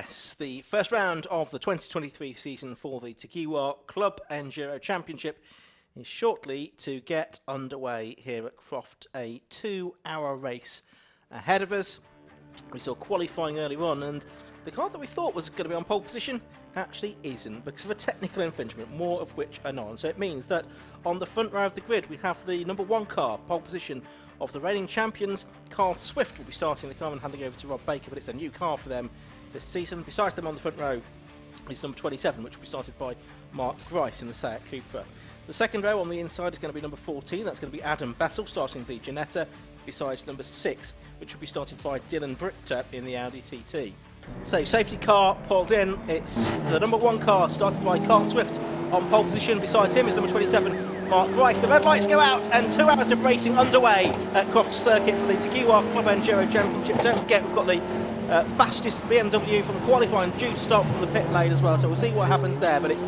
Yes, the first round of the 2023 season for the TDIs Club Enduro Championship is shortly to get underway here at Croft. A 2-hour race ahead of us. We saw qualifying earlier on, and the car that we thought was going to be on pole position actually isn't because of a technical infringement, more of which are known. So it means that on the front row of the grid we have the number 1 car, pole position of the reigning champions. Carl Swift will be starting the car and handing over to Rob Baker, but it's a new car for them this season. Besides them on the front row is number 27, which will be started by Mark Grice in the Seat Cupra. The second row on the inside is going to be number 14, that's going to be Adam Bessel starting the Ginetta, besides number 6, which will be started by Dylan Brichter in the Audi TT. So safety car pulls in, it's the number 1 car started by Carl Swift on pole position. Besides him is number 27, Mark Grice. The red lights go out and 2 hours of racing underway at Croft Circuit for the TDIs Club Enduro Championship. Don't forget we've got the fastest BMW from qualifying due to start from the pit lane as well, so we'll see what happens there. But it's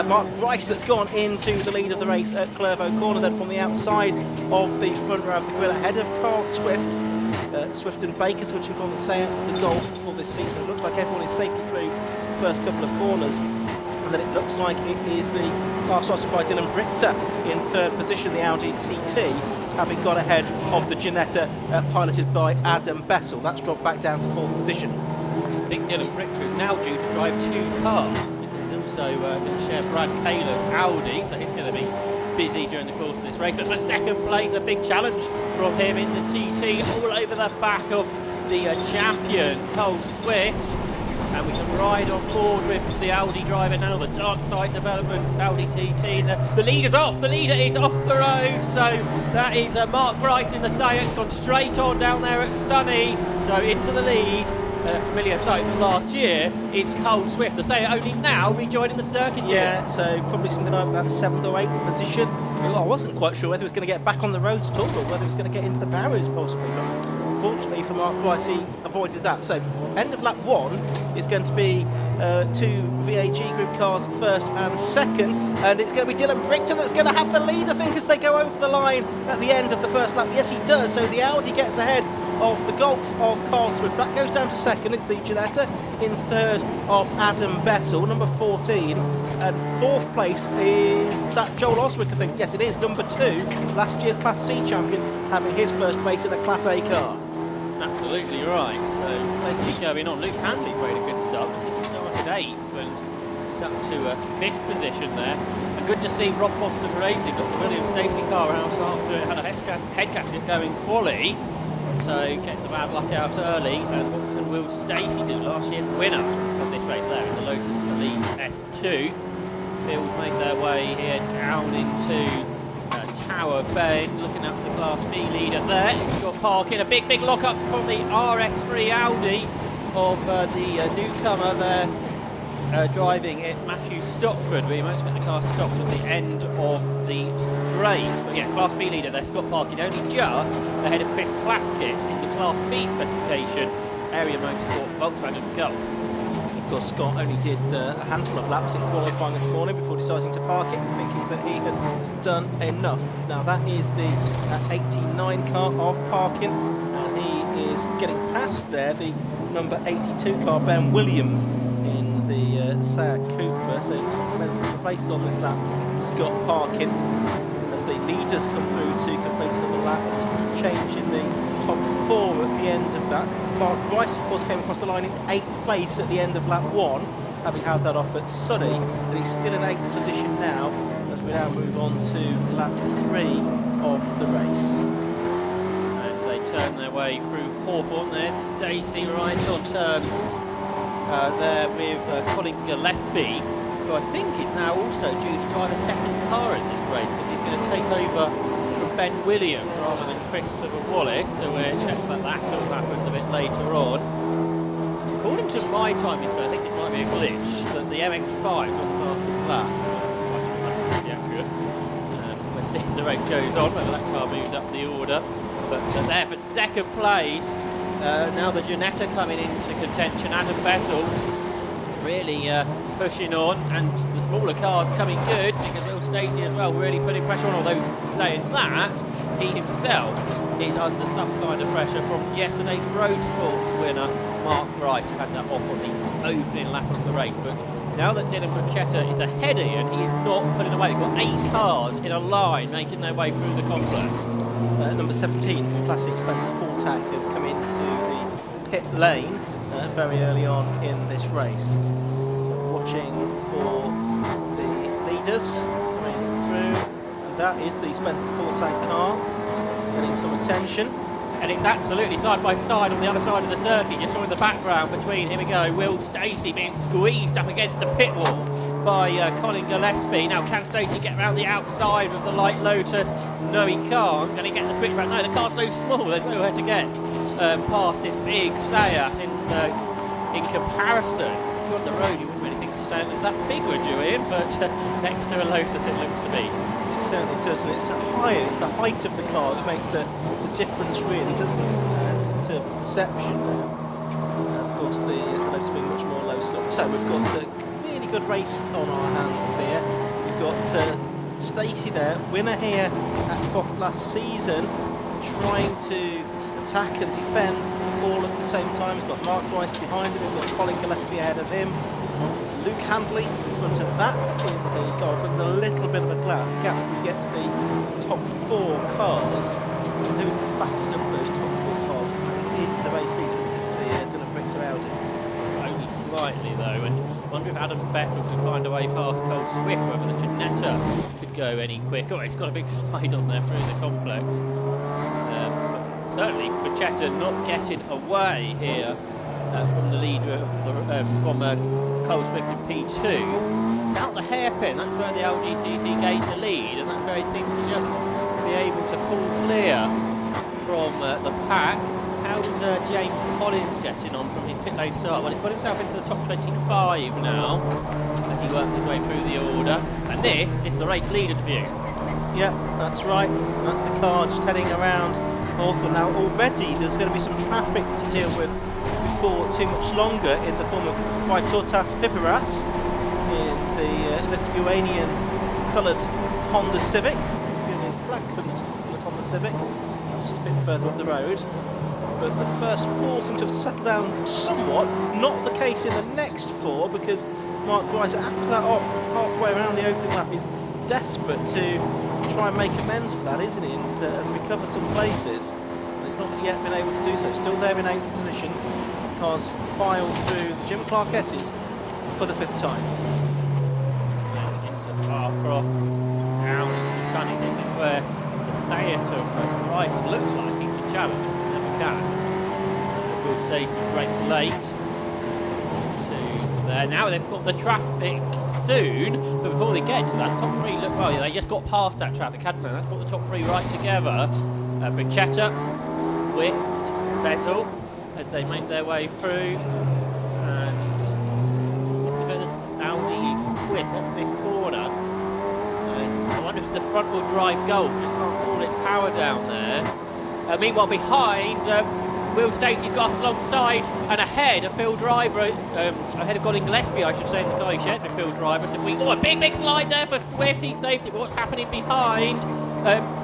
Mark Grice that's gone into the lead of the race at Clervaux Corner, then from the outside of the front row of the grid ahead of Carl Swift. Swift and Baker switching from the Seat to the Golf for this season. It looks like everyone is safely through the first couple of corners, and then it looks like it is the car started by Dylan Brichter in third position, the Audi TT, having got ahead of the Ginetta piloted by Adam Bessel. That's dropped back down to 4th position. I think Dylan Brichter is now due to drive 2 cars, because he's also going to share Brad Kaler's Audi, so he's going to be busy during the course of this race. But for second place, a big challenge from him in the TT, all over the back of the champion, Cole Swift. And we can ride on board with the Audi driver now, the Darkside developments, Audi TT. The leader's off, the leader is off the road, so that is Mark Grice in the Seat. It's gone straight on down there at Sunny, so into the lead. Familiar sight from last year is Cole Swift, the Seat only now rejoining the circuit. Yeah, so probably something like about 7th or 8th position. Well, I wasn't quite sure whether he was going to get back on the road at all or whether he was going to get into the barriers possibly, but fortunately for Mark Grice, he avoided that. So end of lap 1 is going to be 2 VAG group cars, first and second, and it's going to be Dylan Brichter that's going to have the lead, I think, as they go over the line at the end of the first lap. Yes, he does. So the Audi gets ahead of the Golf of Carl Swift. That goes down to second. It's the Ginetta in third of Adam Bessel, number 14. And 4th place is that Joel Oswick, I think. Yes, it is, number 2. Last year's Class C champion, having his first race in a Class A car. Absolutely right. So plenty going on. Luke Handley's made a good start. He started 8th and he's up to 5th position there. And good to see Rob Boston Racing got the William Stacey car out after it had a head gasket going quali. So get the bad luck out early. And what can Will Stacey do? Last year's winner of this race there in the Lotus Elise S2. Field make their way here down into Tower Bend, looking up the Class B leader there. It's got parking, a big lock-up from the RS3 Audi of the newcomer there, driving it, Matthew Stockford. We managed to get the car stopped at the end of the straight. But yeah, Class B leader there, Scott Parkin, only just ahead of Chris Plaskett in the Class B specification, Area Motorsport Volkswagen Golf. Of course, Scott only did a handful of laps in qualifying this morning before deciding to park it and thinking that he had done enough. Now that is the 89 car of Parkin, and he is getting past there the number 82 car, Ben Williams, in the Seat Cupra. So the place on this lap, Scott Parkin, as the leaders come through to complete another lap. There's a change in the top 4 at the end of that. Mark Grice, of course, came across the line in 8th place at the end of lap 1, having had that off at Sunny, and he's still in 8th position now, as we now move on to lap 3 of the race. And they turn their way through Hawthorne. There's Stacey right on terms there with Colin Gillespie, who I think is now also due to drive a second car in this race, because he's going to take over from Ben Williams rather than Christopher Wallace, so we'll check that all happens a bit later on. According to my time, I think this might be a glitch, that the MX-5 is on the fastest lap. Yeah, good. We'll see as the race goes on, whether that car moves up the order. But there for second place, now the Ginetta coming into contention. Adam Bessel really pushing on, and the smaller cars coming good, because Will Stacey as well really putting pressure on, although saying that, he himself is under some kind of pressure from yesterday's Road Sports winner, Mark Rice, who had that off on the opening lap of the race. But now that Dylan Bruchetta is ahead of him, he is not pulling away. We've got 8 cars in a line making their way through the complex. Number 17 from Classic Spencer Fortag has come into the pit lane very early on in this race. So watching for the leaders coming through. That is the Spencer Fortag car, getting some attention. And it's absolutely side by side on the other side of the circuit. You saw in the background between, here we go, Will Stacey being squeezed up against the pit wall by Colin Gillespie. Now, can Stacey get around the outside of the light Lotus? No, he can't. Can he get the switchback? No, the car's so small, there's nowhere to get past his big Seat in comparison. If you're on the road, you wouldn't really think the Seat was that big, would you, Ian? But next to a Lotus, it looks to be. It certainly does, and it's higher. It's the height of the car that makes the difference, really, doesn't it, to perception. Of course, the Lotus being much more low slung. So we've got a really good race on our hands here. We've got Stacey there, winner here at Croft last season, trying to attack and defend all at the same time. We've got Mark Rice behind him, we've got Colin Gillespie ahead of him. Luke Handley in front of that in the golf. There's a little bit of a gap when we get to the top 4 cars. Who's the fastest of those top 4 cars? It is the race leader, isn't it? The Dylan Richter Audi. Only slightly though, and I wonder if Adam Bessel could find a way past Cole Swift, whether the Ginetta could go any quicker. Oh, it's got a big slide on there through the complex. But certainly Bruchetta not getting away here from the leader from Cole Swift in P2. It's out the hairpin, that's where the LGTT gained the lead, and that's where he seems to just be able to pull clear from the pack. How's James Collins getting on from his pit lane start? Well, he's got himself into the top 25 now as he works his way through the order. And this is the race leader's view. Yeah, that's right. That's the car just heading around Hawthorne. Now, already there's going to be some traffic to deal with before too much longer in the form of Vytautas Pipiras in the Lithuanian coloured Honda Civic. Lithuanian flag coloured Honda Civic, just a bit further up the road. But the first 4 seem to have settled down somewhat. Not the case in the next 4, because Mark Rice, after that off halfway around the opening lap, is desperate to try and make amends for that, isn't he, and recover some places. And he's not yet been able to do so. Still there in 8th position. The car's filed through Jim Clark S's for the 5th time. Into Croft, down into Sunny. This is where the Seat of Rice looks like he can challenge. Will Stacey brakes late to there. Now they've got the traffic soon, but before they get to that, top 3 look well. They just got past that traffic, hadn't they? That's got the top 3 right together. Bruchetta, Swift, Bessel as they make their way through, and it's a bit of Audi's whip off this corner. I wonder if it's the front-wheel drive Golf, just can't pull its power down there. Meanwhile, behind, Will Stacey's got alongside and ahead of Phil Driver, ahead of Colin Gillespie, I should say, in the car he shared with Phil Driver. So a big slide there for Swift. He saved it. What's happening behind?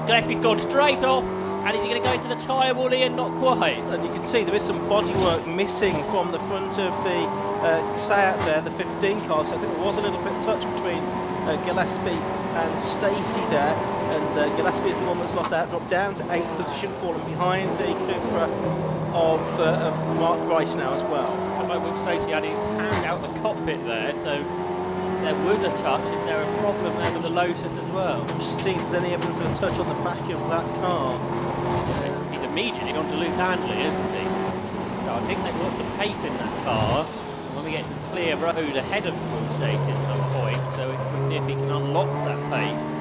Gillespie's gone straight off. And is he going to go into the tyre wall, Ian? Not quite. And you can see there is some bodywork missing from the front of the Seat there, the 15 car. So I think there was a little bit of touch between Gillespie and Stacey there. And Gillespie is the one that's lost out, dropped down to 8th position, fallen behind the Cupra of Mark Rice now as well. Will Stacey had his hand out the cockpit there, so there was a touch. Is there a problem there with the Lotus as well? I'm just seeing if there's any evidence of a touch on the back of that car. He's immediately gone to Luke Handley, isn't he? So I think there's lots of pace in that car. And when we get to the clear road ahead of Will Stacey at some point, so we'll see if he can unlock that pace.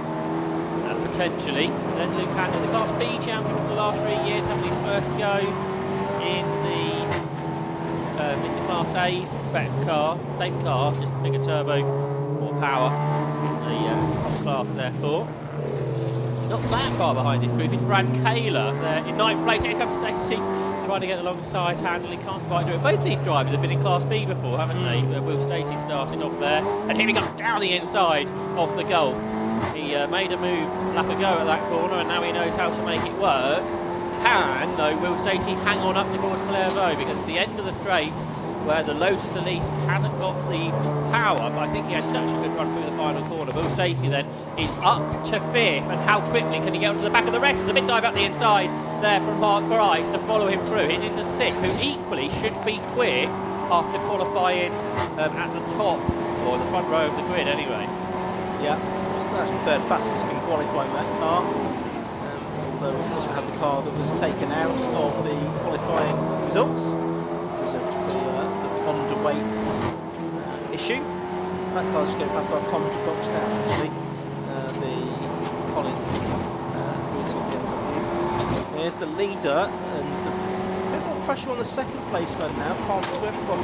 Potentially. There's Luke Handley, the Class B champion of the last 3 years, having his first go in the Class A spec car, same car, just bigger turbo, more power, the top class therefore. Not that far behind this group is Brad Kaler there in 9th place. Here comes Stacey trying to get alongside Handley, can't quite do it. Both these drivers have been in Class B before, haven't they? Will Stacey started off there, and here we go down the inside of the Golf. He made a move lap ago at that corner, and now he knows how to make it work. Can, though, Will Stacey hang on up towards Clairvaux, because it's the end of the straights where the Lotus Elise hasn't got the power, but I think he has such a good run through the final corner. Will Stacey then is up to 5th, and how quickly can he get onto the back of the rest? There's a big dive up the inside there from Mark Bryce to follow him through. He's into 6th, who equally should be quick after qualifying at the top, or the front row of the grid anyway. Yeah, was actually third fastest in qualifying that car. Although of course we had the car that was taken out of the qualifying results because of the underweight issue. That car's just going past our commentary box now actually. The Collins brutal BMW. Here's the leader, and a bit more pressure on the second placement now. Carl Swift from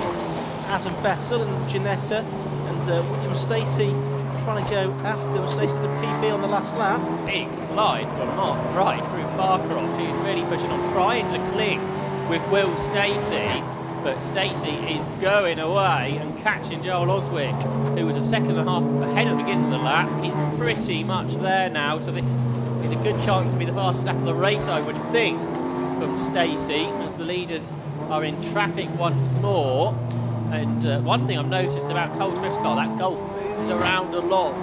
Adam Bessel and Ginetta, and William Stacey trying to go after them. Stacey did a PB on the last lap. Big slide from Mark right through Barcroft, who's really pushing on, trying to cling with Will Stacey, but Stacey is going away and catching Joel Oswick, who was a second and a half ahead at the beginning of the lap. He's pretty much there now, so this is a good chance to be the fastest lap of the race, I would think, from Stacey, as the leaders are in traffic once more. And one thing I've noticed about Cole Swift's car, that Golf moves around a lot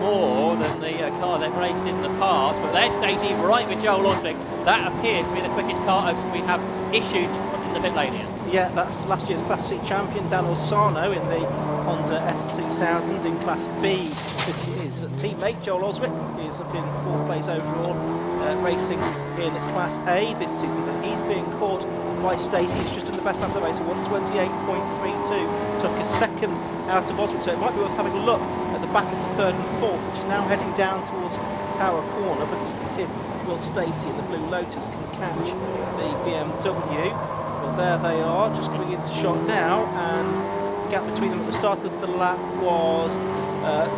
more than the car they've raced in the past. But there's Stacey right with Joel Oswick. That appears to be the quickest car, as we have issues in the pit lane here. Yeah, that's last year's Class C champion, Daniel Sarno, in the Honda S2000 in Class B. This year's teammate, Joel Oswick, is up in 4th place overall, racing in Class A this season. But he's being caught by Stacey. He's just in the best lap of the race, 128.32. Took a second out of Oswick, so it might be worth having a look at the battle for 3rd and 4th, which is now heading down towards Tower Corner. But you can see if Will Stacey in the Blue Lotus can catch the BMW. Well, there they are, just coming into shot now, and the gap between them at the start of the lap was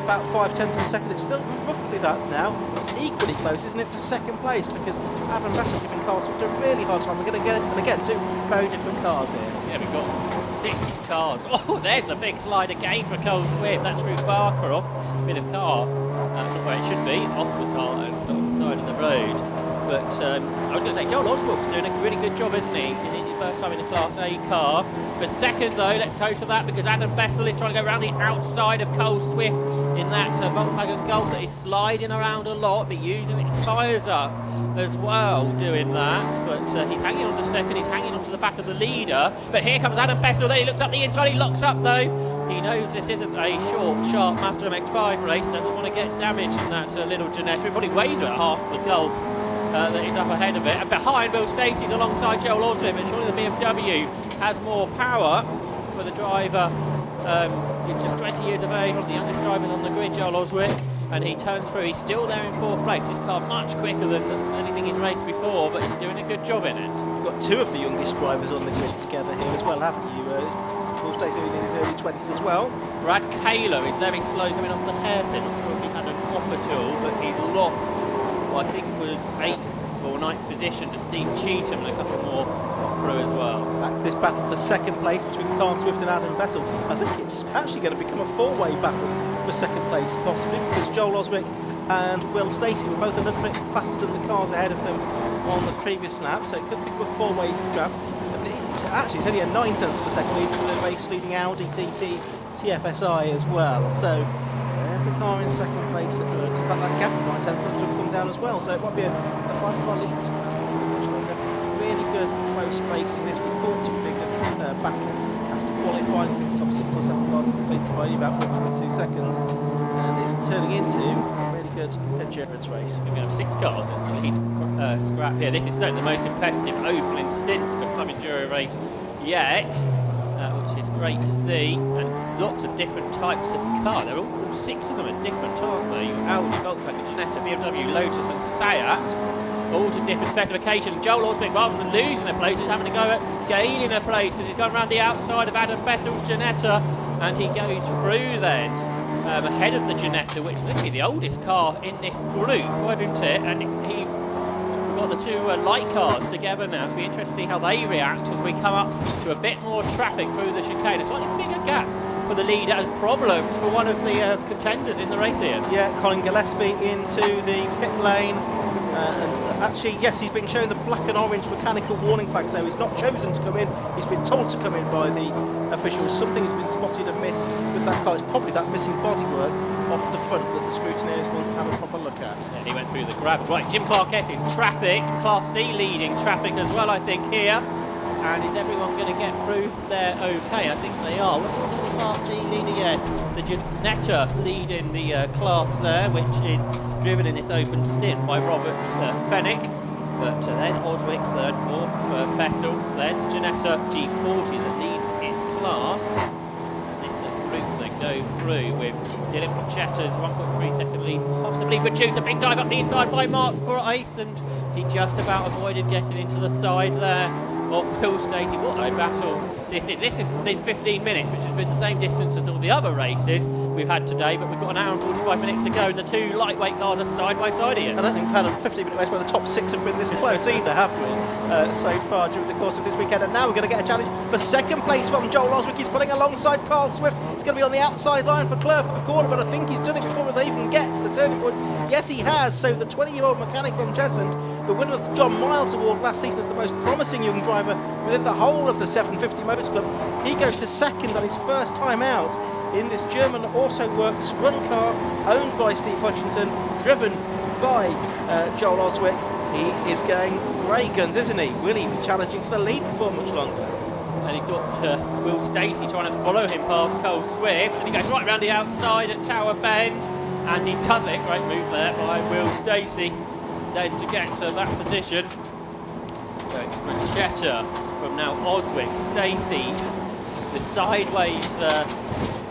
about 0.5 of a second. It's still roughly that now. It's equally close, isn't it, for second place, because Adam Bessel giving Carl Swift a really hard time. We're going to get it, and again, 2 very different cars here. Yeah, we've got 6 cars. Oh, there's a big slide again for Cole Swift. That's through Barcroft. Bit of car, where it should be, off the car and on the side of the road. But I was going to say, Joel Oswald's doing a really good job, isn't he? First time in a Class A car. For second, though, let's go to that, because Adam Bessel is trying to go around the outside of Cole Swift in that Volkswagen Golf that is sliding around a lot, but using its tyres up as well, doing that. But he's hanging on to second, he's hanging on to the back of the leader. But here comes Adam Bessel, there he looks up the inside, he locks up though. He knows this isn't a short, sharp Master MX-5 race, doesn't want to get damaged in that little Ginetta. It probably weighs about half the Golf. That is up ahead of it, and behind Will Stacey's alongside Joel Oswick, but surely the BMW has more power for the driver. Just 20 years of age, one of the youngest drivers on the grid, Joel Oswick, and he turns through. He's still there in 4th place. His car much quicker than anything he's raced before, but he's doing a good job in it. You've got 2 of the youngest drivers on the grid together here as well, haven't you? Will Stacey in his early 20s as well. Brad Kahler is very slow coming off the hairpin. I'm sure if he had an off at all, but he's lost. I think was 8th or 9th position to Steve Cheetham, and a couple more through as well. Back to this battle for second place between Carl Swift and Adam Bessel. I think it's actually going to become a 4-way battle for second place, possibly, because Joel Oswick and Will Stacey were both a little bit faster than the cars ahead of them on the previous lap, so it could become a 4-way scrap. Actually, it's only a 0.9 of a second lead for the race leading Audi TT TFSI as well. So there's the car in second place at third. In fact, that gap of 0.9 seems to have come down as well, so it might be a 5-car lead scrap. Really good close racing. This we thought to be a good battle after qualifying. I think the top 6 or 7 cars completed by about 1.2 seconds, and it's turning into a really good endurance race. We're going to have 6 cars in the lead scrap here. This is certainly the most competitive opening stint of the Club Enduro race yet. Which is great to see, and lots of different types of car. They're all 6 of them are different, aren't they? Audi, Volkswagen, Ginetta, BMW, Lotus and Seat, all to different specifications. Joel Oswick, rather than losing a place, is having to go at gaining a place, because he's gone around the outside of Adam Bessel's Ginetta, and he goes through then ahead of the Ginetta, which is literally the oldest car in this group, wasn't it? And he got the 2 light cars together now. To be interesting to see how they react as we come up to a bit more traffic through the chicane. A slightly bigger gap for the lead and problems for one of the contenders in the race here. Yeah, Colin Gillespie into the pit lane. And actually, yes, he's been shown the black and orange mechanical warning flag, so he's not chosen to come in. He's been told to come in by the officials. Something has been spotted amiss with that car. It's probably that missing bodywork off the front that the scrutineers want to have a proper look at. And he went through the gravel. Right, Jim Clarkett is traffic, Class C leading traffic as well, I think, here. And is everyone going to get through there okay? I think they are. What's the Class C leader? Yes, the Janetta leading the class there, which is driven in this open stint by Robert Fennick. But then Oswick third, fourth, Bessel. There's Janetta G40 that leads its class. And this group that go through with Dylan Pachetta's 1.3 second lead, possibly produce a big dive up the inside by Mark Grice, and he just about avoided getting into the side there of Will Stacey. What a battle this is. This has been 15 minutes, which has been the same distance as all the other races we've had today, but we've got an hour and 45 minutes to go, and the two lightweight cars are side by side here. I don't think we've had a 15-minute race where the top six have been this close either, have we, so far during the course of this weekend. And now we're going to get a challenge for second place from Joel Oswick. He's pulling alongside Carl Swift. It's going to be on the outside line for Clerf at the corner, but I think he's done it before they even get to the turning point. Yes, he has. So the 20-year-old mechanic from Cheshunt, the winner of the John Miles Award last season as the most promising young driver within the whole of the 750 Motors Club, he goes to second on his first time out in this German Also Works run car owned by Steve Hutchinson, driven by Joel Oswick. He is going great guns, isn't he? Will he be challenging for the lead before much longer? And he got Will Stacey trying to follow him past Cole Swift, and he goes right round the outside at Tower Bend, and he does it. Great move there by Will Stacey then to get to that position. So it's Manchetta from now Oswick, Stacey, the sideways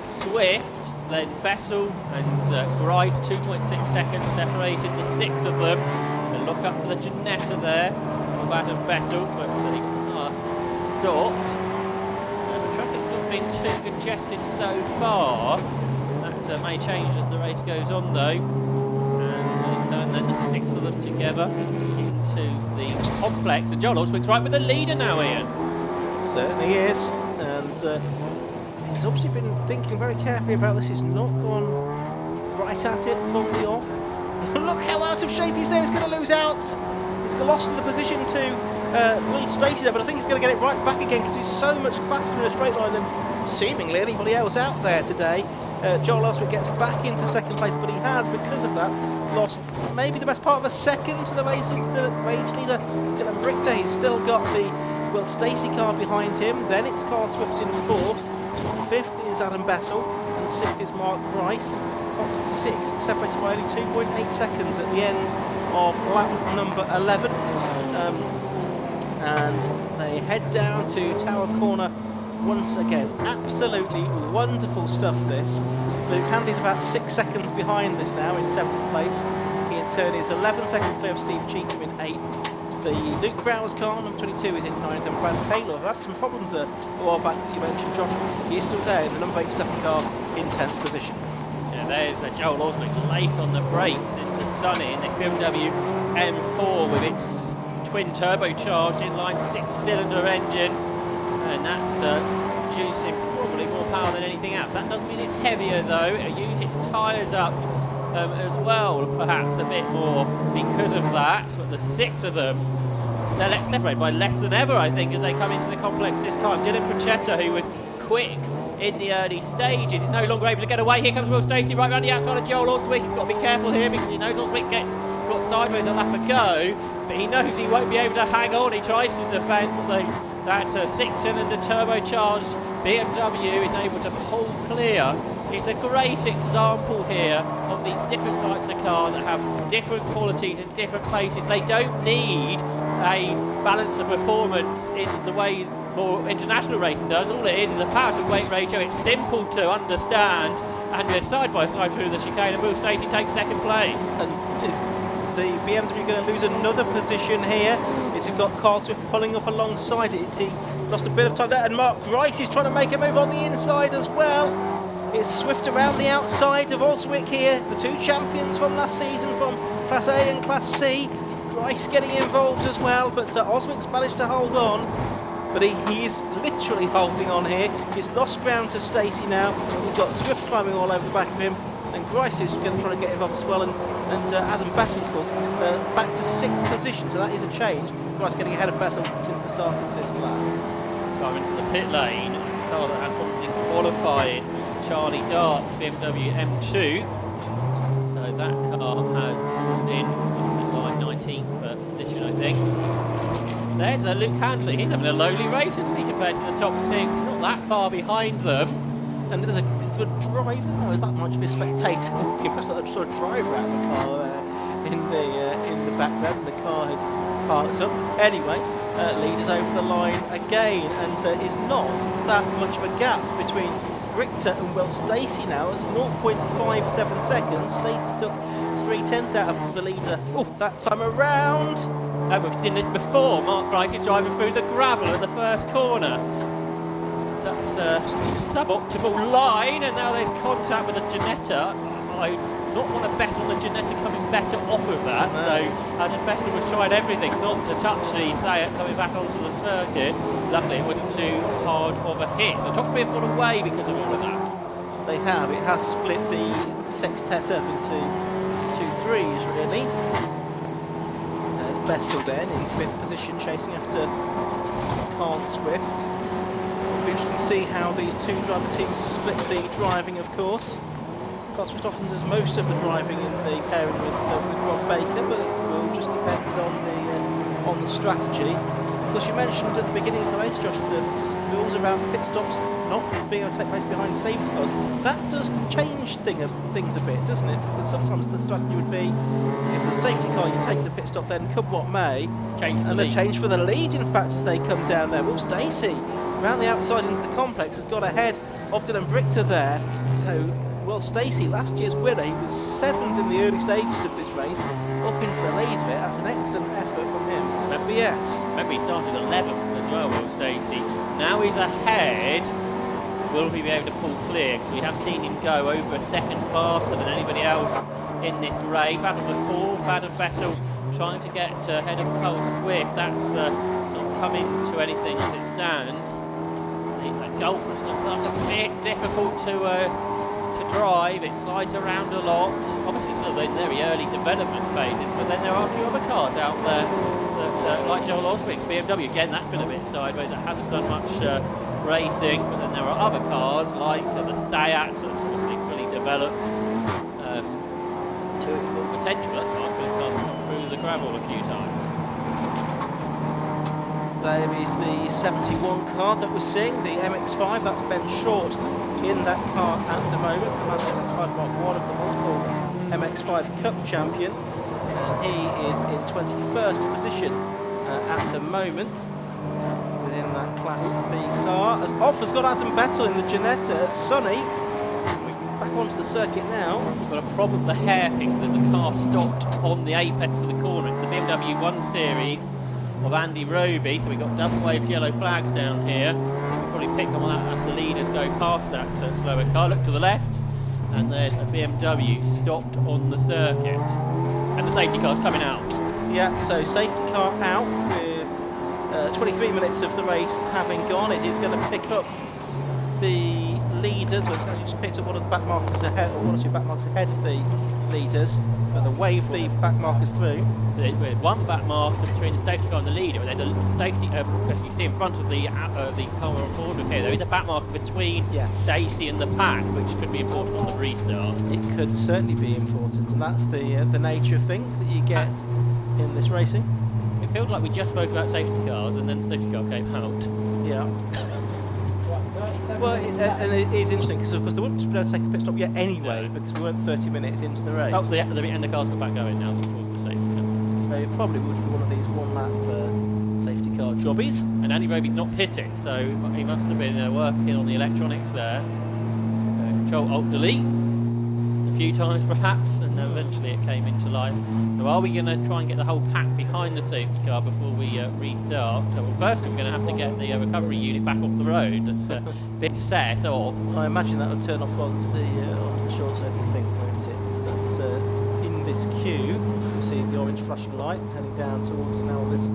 Swift, then Bessel and Grice, 2.6 seconds separated the six of them. And look up for the Janetta there of Adam Bessel, but stopped. The traffic's not been too congested so far. That may change as the race goes on though. And they turn then the six of them together into the complex. And Joel Oswick's right with the leader now, Ian. Certainly is. And he's obviously been thinking very carefully about this. He's not gone right at it from the off. Look how out of shape he's there. He's going to lose out. He's lost to the position to Will Stacey there, but I think he's going to get it right back again because he's so much faster in a straight line than seemingly anybody else out there today. Joel Oswick gets back into second place, but he has, because of that, lost maybe the best part of a second to the race leader, Dylan Brichter. He's still got the Will Stacey car behind him. Then it's Carl Swift in fourth. Fifth is Adam Bessel, and sixth is Mark Grice. Top six separated by only 2.8 seconds at the end of lap number 11. And they head down to Tower Corner once again. Absolutely wonderful stuff, this. Luke Hanley's about 6 seconds behind this now in 7th place. He in turn is 11 seconds clear of Steve Cheetham in 8th. The Luke Browers car, number 22, is in 9th, and Brad Taylor had some problems a while back that you mentioned, Josh. He is still there in the number 87 car in 10th position. Yeah, there's Joel Oswick late on the brakes into Sunny in this BMW M4 with its twin turbocharged inline 6-cylinder engine, and that's producing probably more power than anything else. That doesn't mean it's heavier though. It'll use its tyres up as well, perhaps a bit more because of that. But the six of them, they're separated by less than ever, I think, as they come into the complex this time. Dylan Pachetta, who was quick in the early stages, is no longer able to get away. Here comes Will Stacey right around the outside of Joel Oswick. He's got to be careful here because he knows Oswick got sideways a lap ago, but he knows he won't be able to hang on. He tries to defend that 6-cylinder turbocharged BMW is able to pull clear. It's a great example here of these different types of cars that have different qualities in different places. They don't need a balance of performance in the way more international racing does. All it is a power to weight ratio. It's simple to understand, and we're side by side through the chicane, and Will Stacey takes second place. And is the BMW going to lose another position here? It's got Carl Swift pulling up alongside it. He lost a bit of time there, and Mark Grice is trying to make a move on the inside as well. It's Swift around the outside of Oswick here, the two champions from last season from Class A and Class C. Grice getting involved as well, but Oswick's managed to hold on. but he is literally holding on here. He's lost ground to Stacey now. He's got Swift climbing all over the back of him, and Grice is going to try to get involved as well, and Adam Bessel, of course, back to 6th position, so that is a change. Grice getting ahead of Bessel since the start of this lap. Car into the pit lane. It's a car that had problems in qualifying. Charlie Darks, BMW M2. So that car has pulled in something like 19th position, I think. There's Luke Handley. He's having a lowly race, isn't he, compared to the top 6. He's not that far behind them. And there's a driver. No, is that much of a spectator walking past? I saw a driver out of the car there in the background, and the car had parked up. Anyway, leaders over the line again, and there is not that much of a gap between Richter and Will Stacey now. It's 0.57 seconds. Stacey took 3/10 out of the leader that time around. And we've seen this before. Mark Grice is driving through the gravel at the first corner. That's a suboptimal line, and now there's contact with the Ginetta. I not want to bet on the Ginetta coming better off of that. No. So Adam Bessel was trying everything not to touch the Seat coming back onto the circuit. Luckily it wasn't too hard of a hit. So the top 3 have got away because of all of that. They have. It has split the sextet up into 2 threes, really. There's Bessel then in 5th position, chasing after Carl Swift. It'll be interesting to see how these 2 driver teams split the driving, of course. Carl Swift often does most of the driving in the pairing with Rob Baker, but it will just depend on the strategy. Of course, you mentioned at the beginning of the race, Josh, the rules around pit stops not being able to take place behind safety cars. That does change things a bit, doesn't it? Because sometimes the strategy would be, if the safety car, you take the pit stop, then come what may, change for the lead, in fact, as they come down there. Will Stacey, around the outside into the complex, has got ahead of Dylan Brichter there. So, Will Stacey, last year's winner, he was 7th in the early stages of this race, up into the lead of it. That's an excellent effort from him. Remember, yes. Remember, he started 11th as well, Will Stacey. Now he's ahead. Will he be able to pull clear? We have seen him go over a second faster than anybody else in this race. Out of the 4th, Adam Bessel trying to get ahead of Cole Swift. That's not coming to anything as it stands. The Golfer's looks like a bit difficult to drive. It slides around a lot. Obviously, sort of in very early development phases, but then there are a few other cars out there that, like Joel Oswing's BMW. Again, that's been a bit sideways. It hasn't done much racing, but then there are other cars like the Seat that's obviously fully developed to its full potential. That's quite good. Come through the gravel a few times. There is the 71 car that we're seeing, the MX-5. That's Ben Short in that car at the moment. The man MX-5 Mark, one of the multiple MX-5 Cup champion. And he is in 21st position at the moment within that Class B car. As off has got Adam Bessel in the Ginetta. Sonny back onto the circuit now. We've got a problem with the hairpin. There's a car stopped on the apex of the corner. It's the BMW 1 Series of Andy Roby, so we've got double waved yellow flags down here. We'll probably pick on that as the leaders go past that slower car. Look to the left, and there's a BMW stopped on the circuit. And the safety car's coming out. Yeah, so safety car out with 23 minutes of the race having gone. It is going to pick up the leaders. Well, it's actually just picked up one of the back markers ahead, or 1 or 2 back markers ahead of the leaders. But they wave the back markers through. With one back marker between the safety car and the leader, but there's a safety, as you see in front of the car on board with here, there is a back marker between Stacey and the pack, which could be important on the restart. It could certainly be important, and that's the nature of things that you get in this racing. It feels like we just spoke about safety cars, and then the safety car came out. Yeah. Well, and it is interesting because, of course, they wouldn't be able to take a pit stop yet anyway, because we weren't 30 minutes into the race. Oh, and the car's got back going now towards the safety car. So it probably would be one of these one-lap safety car jobbies. And Andy Roby's not pitting, so he must have been working on the electronics there. Control-Alt-Delete a few times perhaps, and eventually it came into life. So are we going to try and get the whole pack behind the safety car before we restart? So, well, first we're going to have to get the recovery unit back off the road. That's a bit set off. I imagine that would turn off onto the short circuit link, won't it? That's in this queue. You see the orange flashing light heading down towards us now on this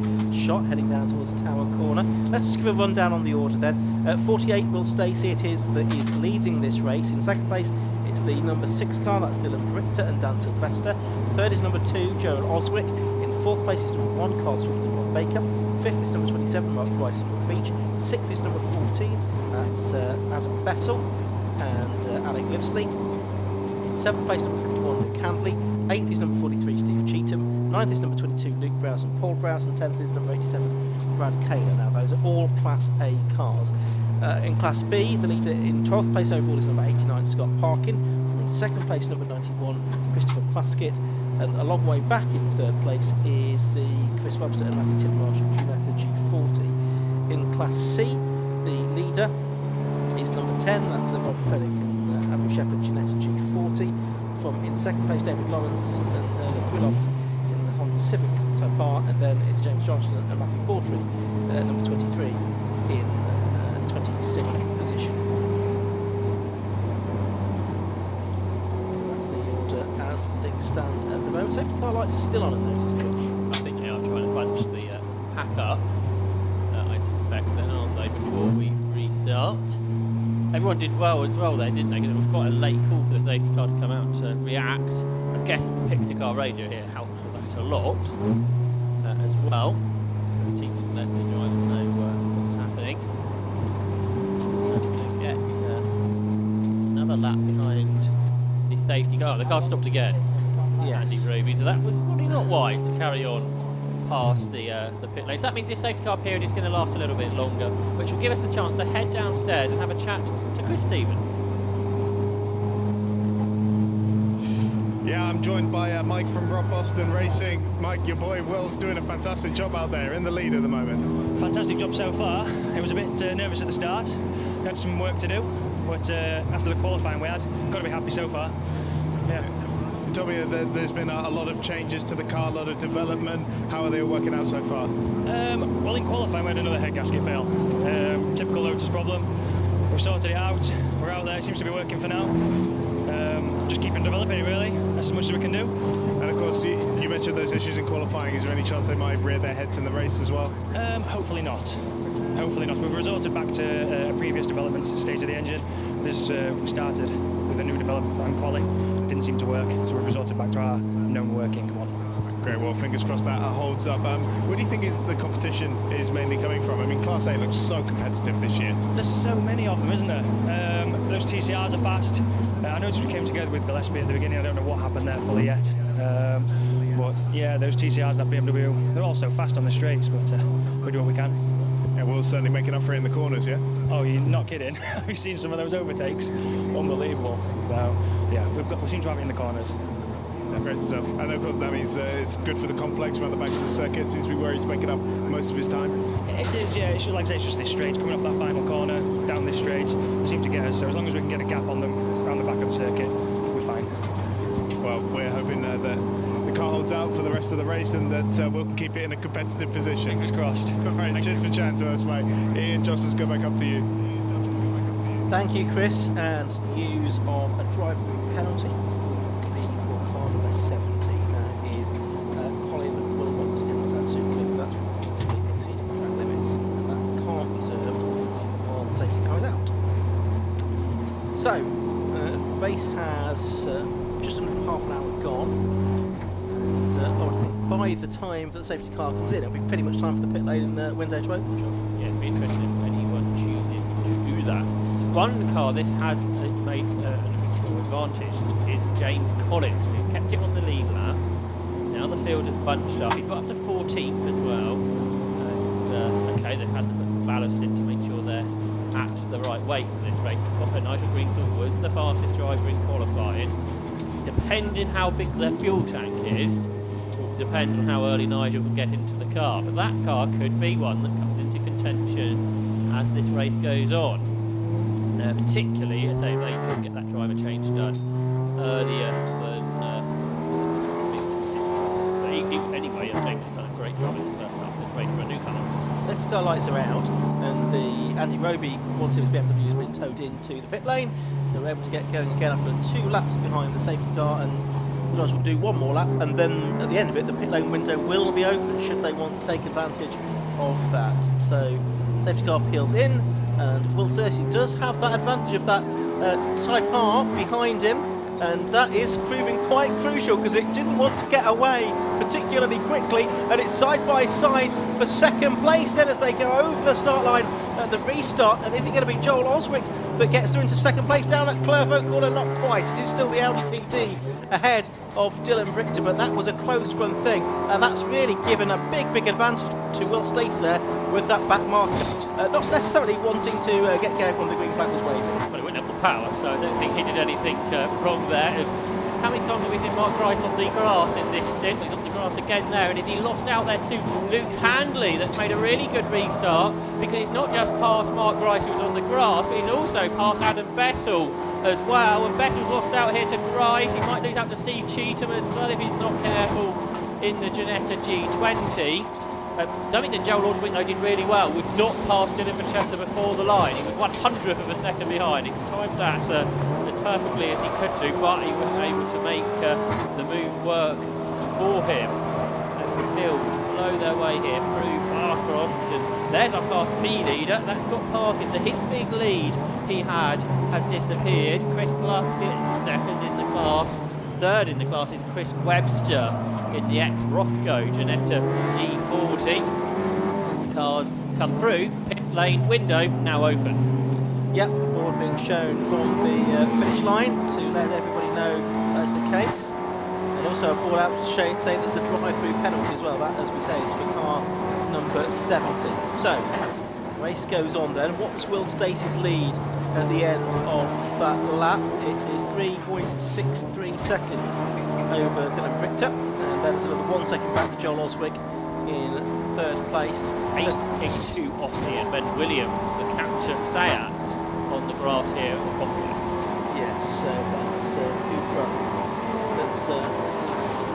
shot, heading down towards Tower Corner. Let's just give a rundown on the order then. 48, Will Stacey it is that is leading this race. In second place, it's the number 6 car, that's Dylan Richter and Dan Sylvester. Third is number 2, Joel Oswick. In fourth place is number 1, Carl Swift and Ron Baker. Fifth is number 27, Mark Bryce and Rob Beach. Sixth is number 14, that's Adam Bessel and Alec Livesley. In seventh place, number 51, Luke Handley. Eighth is number 43, Steve Cheetham. Ninth is number 22, Luke Browse and Paul Browse. And 10th is number 87, Brad Kaler. Now, those are all Class A cars. In Class B, the leader in 12th place overall is number 89, Scott Parkin. From in second place, number 91, Christopher Plaskett. And a long way back in third place is the Chris Webster and Matthew Tidmarsh Ginetta G40. In Class C, the leader is number 10, that's the Rob Fennick and Andrew Shepherd Ginetta G40. From in second place, David Lawrence and Luke Willoff in the Honda Civic Type R. And then it's James Johnston and Matthew Bawtry, number 23, in 26th position. So that's the order as things stand at the moment. Safety car lights are still on at notice, Josh. I think they are trying to bunch the pack up, I suspect then, aren't they, before we restart. Everyone did well as well there, didn't they? Because it was quite a late call for the safety car to come out to react. I guess pick-to-car radio here helps with that a lot as well. The teams can let the drivers know what's happening. So get another lap behind the safety car. The car stopped again. Yes. Andy Roby, so that was probably not wise to carry on past the pit lane. So that means this safety car period is going to last a little bit longer, which will give us a chance to head downstairs and have a chat to Chris Stevens. Yeah, I'm joined by Mike from Rob Boston Racing. Mike, your boy Will's doing a fantastic job out there in the lead at the moment. Fantastic job so far. It was a bit nervous at the start. We had some work to do, but after the qualifying we had, got to be happy so far. Yeah. You told me that there's been a lot of changes to the car, a lot of development. How are they all working out so far? Well, in qualifying we had another head gasket fail. Typical Lotus problem. We sorted it out. We're out there. It seems to be working for now. Just keeping developing it really. That's as much as we can do. And of course, you mentioned those issues in qualifying. Is there any chance they might rear their heads in the race as well? Hopefully not. Hopefully not. We've resorted back to a previous development stage of the engine. We started with a new development on quali. Didn't seem to work, so we've resorted back to our known working one. Great, well, fingers crossed that holds up. Where do you think the competition is mainly coming from? I mean, Class A looks so competitive this year. There's so many of them, isn't there? Those TCRs are fast. I noticed we came together with Gillespie at the beginning. I don't know what happened there fully yet. But yeah, those TCRs, that BMW, they're all so fast on the straights, but we do what we can. Yeah, we'll certainly make it up for it in the corners, yeah? Oh, you're not kidding. We've seen some of those overtakes. Unbelievable. So, yeah, we seem to have it in the corners. Yeah, great stuff. And of course, that means it's good for the complex around the back of the circuit. Seems to be where he's making up most of his time. It is, yeah. It's just like I say, it's just this straight coming off that final corner, down this straight. They seem to get us. So as long as we can get a gap on them around the back of the circuit, we're fine. Well, we're hoping that the car holds out for the rest of the race and that we'll keep it in a competitive position. Fingers crossed. All right, cheers for chatting to us, mate. Ian, Josh, let's go back up to you. Thank you, Chris. And news of a driver penalty could be for car number 70. That is Colin Wilmot in Satsuka. That's for repeatedly exceeding track limits, and that can't be served while the safety car is out. So, race has just under half an hour gone, and I would think by the time that the safety car comes in, it'll be pretty much time for the pit lane and window to open, Josh. Yeah, it'd be interesting if anyone chooses to do that. One car this has made an advantage is James Collins, who's kept it on the lead lap. Now the field has bunched up. He's got up to 14th as well. And, okay, they've had to put some ballast in to make sure they're at the right weight for this race. Nigel Greensall was the fastest driver in qualifying. Depending how big their fuel tank is, will depend on how early Nigel can get into the car. But that car could be one that comes into contention as this race goes on. Particularly as they could get that driver change done earlier than anyway, James has done a great job in the first half of this race for a newcomer. Safety car lights are out, and the Andy Roby, once it was BMW, has been towed into the pit lane, so we're able to get going again after 2 laps behind the safety car, and the drivers will do one more lap, and then at the end of it, the pit lane window will be open should they want to take advantage of that. So safety car peels in, and Will Stacey does have that advantage of that side par behind him, and that is proving quite crucial because it didn't want to get away particularly quickly, and it's side by side for second place then as they go over the start line at the restart. And is it going to be Joel Oswick that gets through into second place down at Clervaux Corner? Not quite. It is still the Audi TT ahead of Dylan Richter, but that was a close run thing, and that's really given a big advantage to Will Stacey there with that back marker. Not necessarily wanting to get Garrick when the green flag was waving. Well, he wouldn't have the power, so I don't think he did anything wrong there. How many times have we seen Mark Grice on the grass in this stint? He's on the grass again there, and is he lost out there to Luke Handley, that's made a really good restart, because he's not just passed Mark Grice, who was on the grass, but he's also passed Adam Bessel as well, and Bessel's lost out here to Grice. He might lose out to Steve Cheetham as well if he's not careful in the Ginetta G20. Something that Joel Oswick though did really well was not pass Dylan Bachetta before the line. He was 100th of a second behind. He timed that as perfectly as he could do, but he wasn't able to make the move work for him. As the field flow their way here through Barcroft, and there's our Class B leader. That's Scott Parkins. So his big lead he had has disappeared. Chris Gluskin second in the class. Third in the class is Chris Webster in the ex-Rothko Ginetta G40. As the cars come through, pit lane window now open. Yep, board being shown from the finish line to let everybody know that's the case. And also a board out to say there's a drive-through penalty as well. That, as we say, is for car number 70. So, race goes on then. What was Will Stacey's lead at the end of that lap? It is 3.63 seconds over Dylan Richter, and then it's another 1 second back to Joel Oswick in third place. 8.2 off here, and Ben Williams, the capture Seat on the grass here at the complex. Yes, so that's Cupra that's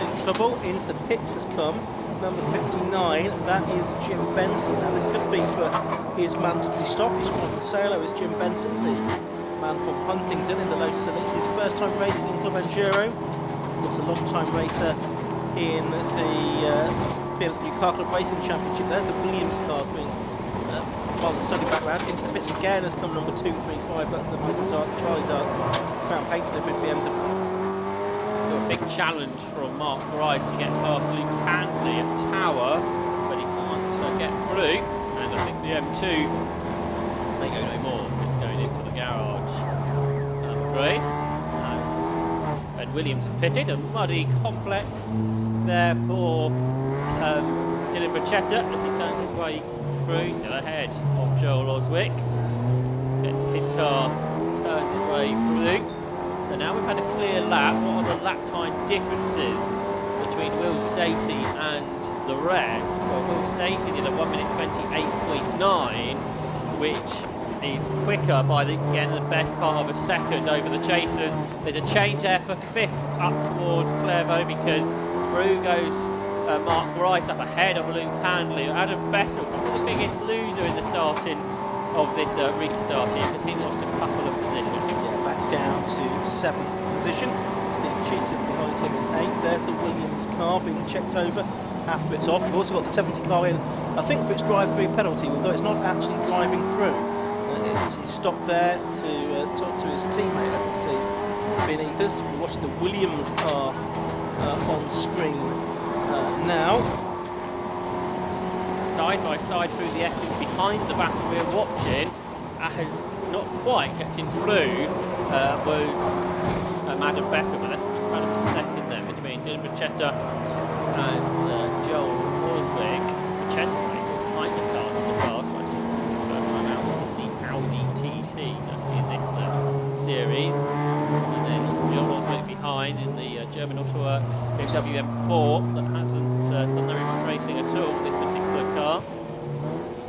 in trouble. Into the pits has come number 59, that is Jim Benson. Now this could be for his mandatory stop. He's Jonathan Salo is Jim Benson, the man from Huntingdon in the Lotus Elite. His first time racing in Club Enduro. Looks a long time racer in the BMW Car Club Racing Championship. There's the Williams car being while the study back round. Into the pits again has come number 235. That's the Michael Dark, Charlie Dark Crown Paint Delivery BMW. So a big challenge from Mark Grice to get past Luke Handley at Tower, but he can't get through. And I think the M2 may go no more. It's going into the garage. I'm afraid. As Ben Williams has pitted, a muddy complex there for Dylan Bachetta as he turns his way through, still ahead of Joel Oswick. Gets his car, turns his way through. So now we've had a clear lap. What are the lap time differences between Will Stacey and the rest? Well, Will Stacey did a 1 minute 28.9, which is quicker by the best part of a second over the chasers. There's a change there for fifth up towards Clervaux because through goes Mark Grice up ahead of Luke Handley. Adam Bessel, probably the biggest loser in the starting of this restart here because he lost a couple of positions. Yeah, back down to 7th position. Steve Cheetham behind him in 8th. There's the Williams car being checked over after it's off. We've also got the 70 car in, I think, for its drive-through penalty, although it's not actually driving through. He's stopped there to talk to his teammate, I can see beneath us. We're watching the Williams car on screen now. Side by side through the S's behind the battle we're watching, as not quite getting through was Adam Bessel, but that's just about a second there between Dylan Bachetta and Joel Oswick. Bachetta plays all kinds of cars on the grass, but it's the first time out of the Audi TT in this series. And then Joel Oswick behind in the German Autoworks BMW M4 that hasn't done very much racing at all, this particular car.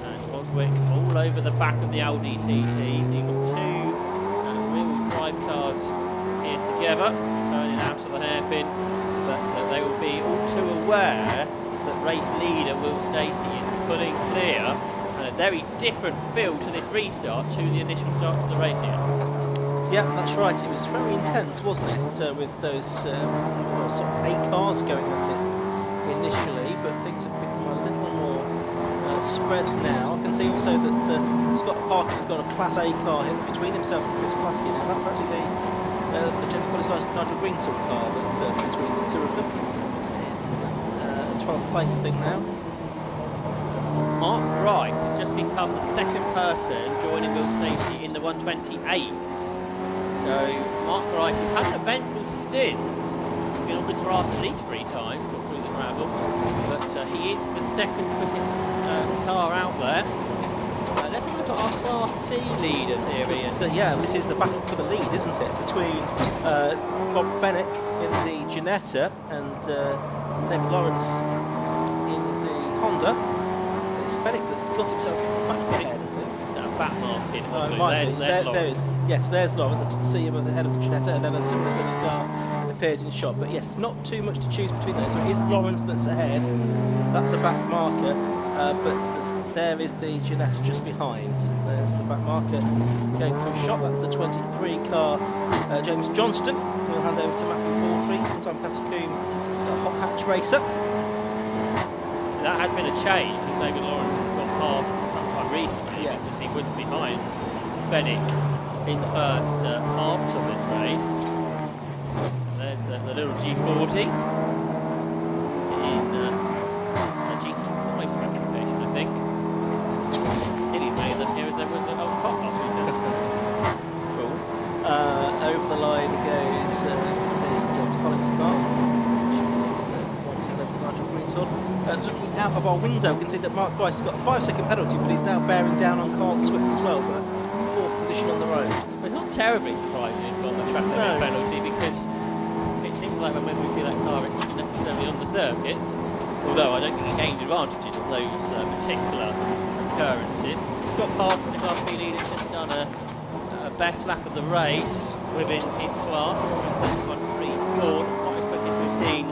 And Oswick all over the back of the Audi TT. So you've got two real drive cars here together, turning out of the hairpin, but they will be all too aware that race leader Will Stacey is pulling clear, and a very different feel to this restart to the initial start to the race here. Yeah, that's right. It was very intense, wasn't it? With those well, sort of 8 cars going at it initially, but things have become a little more spread now. I can see also that Scott Parkin has got a Class A car hit between himself and Chris Plasky. Now that's actually the James Collins Nigel Greensall car that's between the two of them. In 12th place, I think now. Mark Wright has just become the second person joining Will Stacey in the 128s. So Mark Wright has had an eventful stint. He's been on the grass at least 3 times, or through the gravel, but he is the second quickest car out there. Let's look at our Class C leaders here, Ian. Yeah, this is the battle for the lead, isn't it? Between Rob Fennick in the Ginetta and David Lawrence in the Honda. It's Fennick that's got himself back ahead, I think. Back marking. There's Lawrence. I did see him at the head of the Ginetta, and then a similar coloured car appeared in shot. But yes, not too much to choose between those. So it is Lawrence that's ahead. That's a back marker. But there is the Ginetta just behind. There's the back marker going through shot. That's the 23 car, James Johnston. We'll hand over to Matthew Baldry, sometime Cassacoon, a hot hatch racer. That has been a change, because David Lawrence has gone past sometime recently. Yes. He was behind Fennick in the first part of this race. And there's the little G40 in a GT5 specification, I think. Nearly as many of them here as there was at Old Cop last weekend. Cool. Over the line goes the James Collins car, which is one to the left of Nigel Greensword. Looking out of our window, we can see that Mark Price has got a 5-second penalty, but he's now bearing down on Carl Swift as well for 4th position on the road. Well, it's not terribly surprising he's got the track limit penalty, because it seems like when we see that car, it's not necessarily on the circuit. Although I don't think he gained advantages of those particular occurrences. Scott Parkin, the Class B leader, has just done a best lap of the race within his class, 1.34, not as quick as we've seen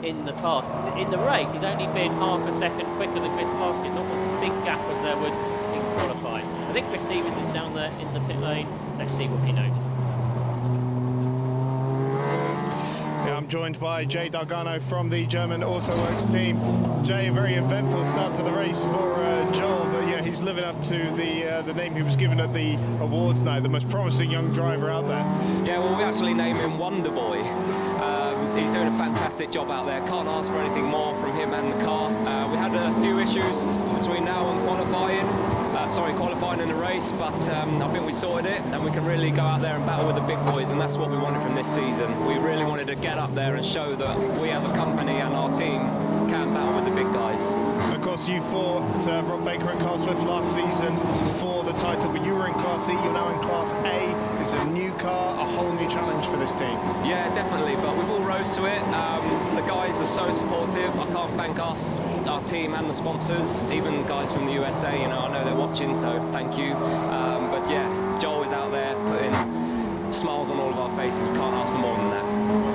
in the past. In the race, he's only been half a second quicker than Chris Plasky, not a big gap as there was in qualifying. I think Chris Stevens is down there in the pit lane. Let's see what he knows. Yeah, I'm joined by Jay Dargano from the German Autoworks team. Jay, a very eventful start to the race for Joel, but yeah, he's living up to the name he was given at the awards night, the most promising young driver out there. Yeah, well, we actually name him Wonder Boy. He's doing a fantastic job out there. Can't ask for anything more from him and the car. We had a few issues between now and qualifying in the race, but I think we sorted it, and we can really go out there and battle with the big boys, and that's what we wanted from this season. We really wanted to get up there and show that we as a company and our team can battle with the big guys. Of course, you fought Rob Baker and Carl Swift last season for the title, but you were in Class E, you're now in Class A. It's a new car, a whole new challenge for this team. Yeah, definitely, but we've all rose to it. The guys are so supportive. I can't thank us, our team and the sponsors, even guys from the USA, you know, I know they're watching, so thank you. But yeah, Joel is out there putting smiles on all of our faces. We can't ask for more than that.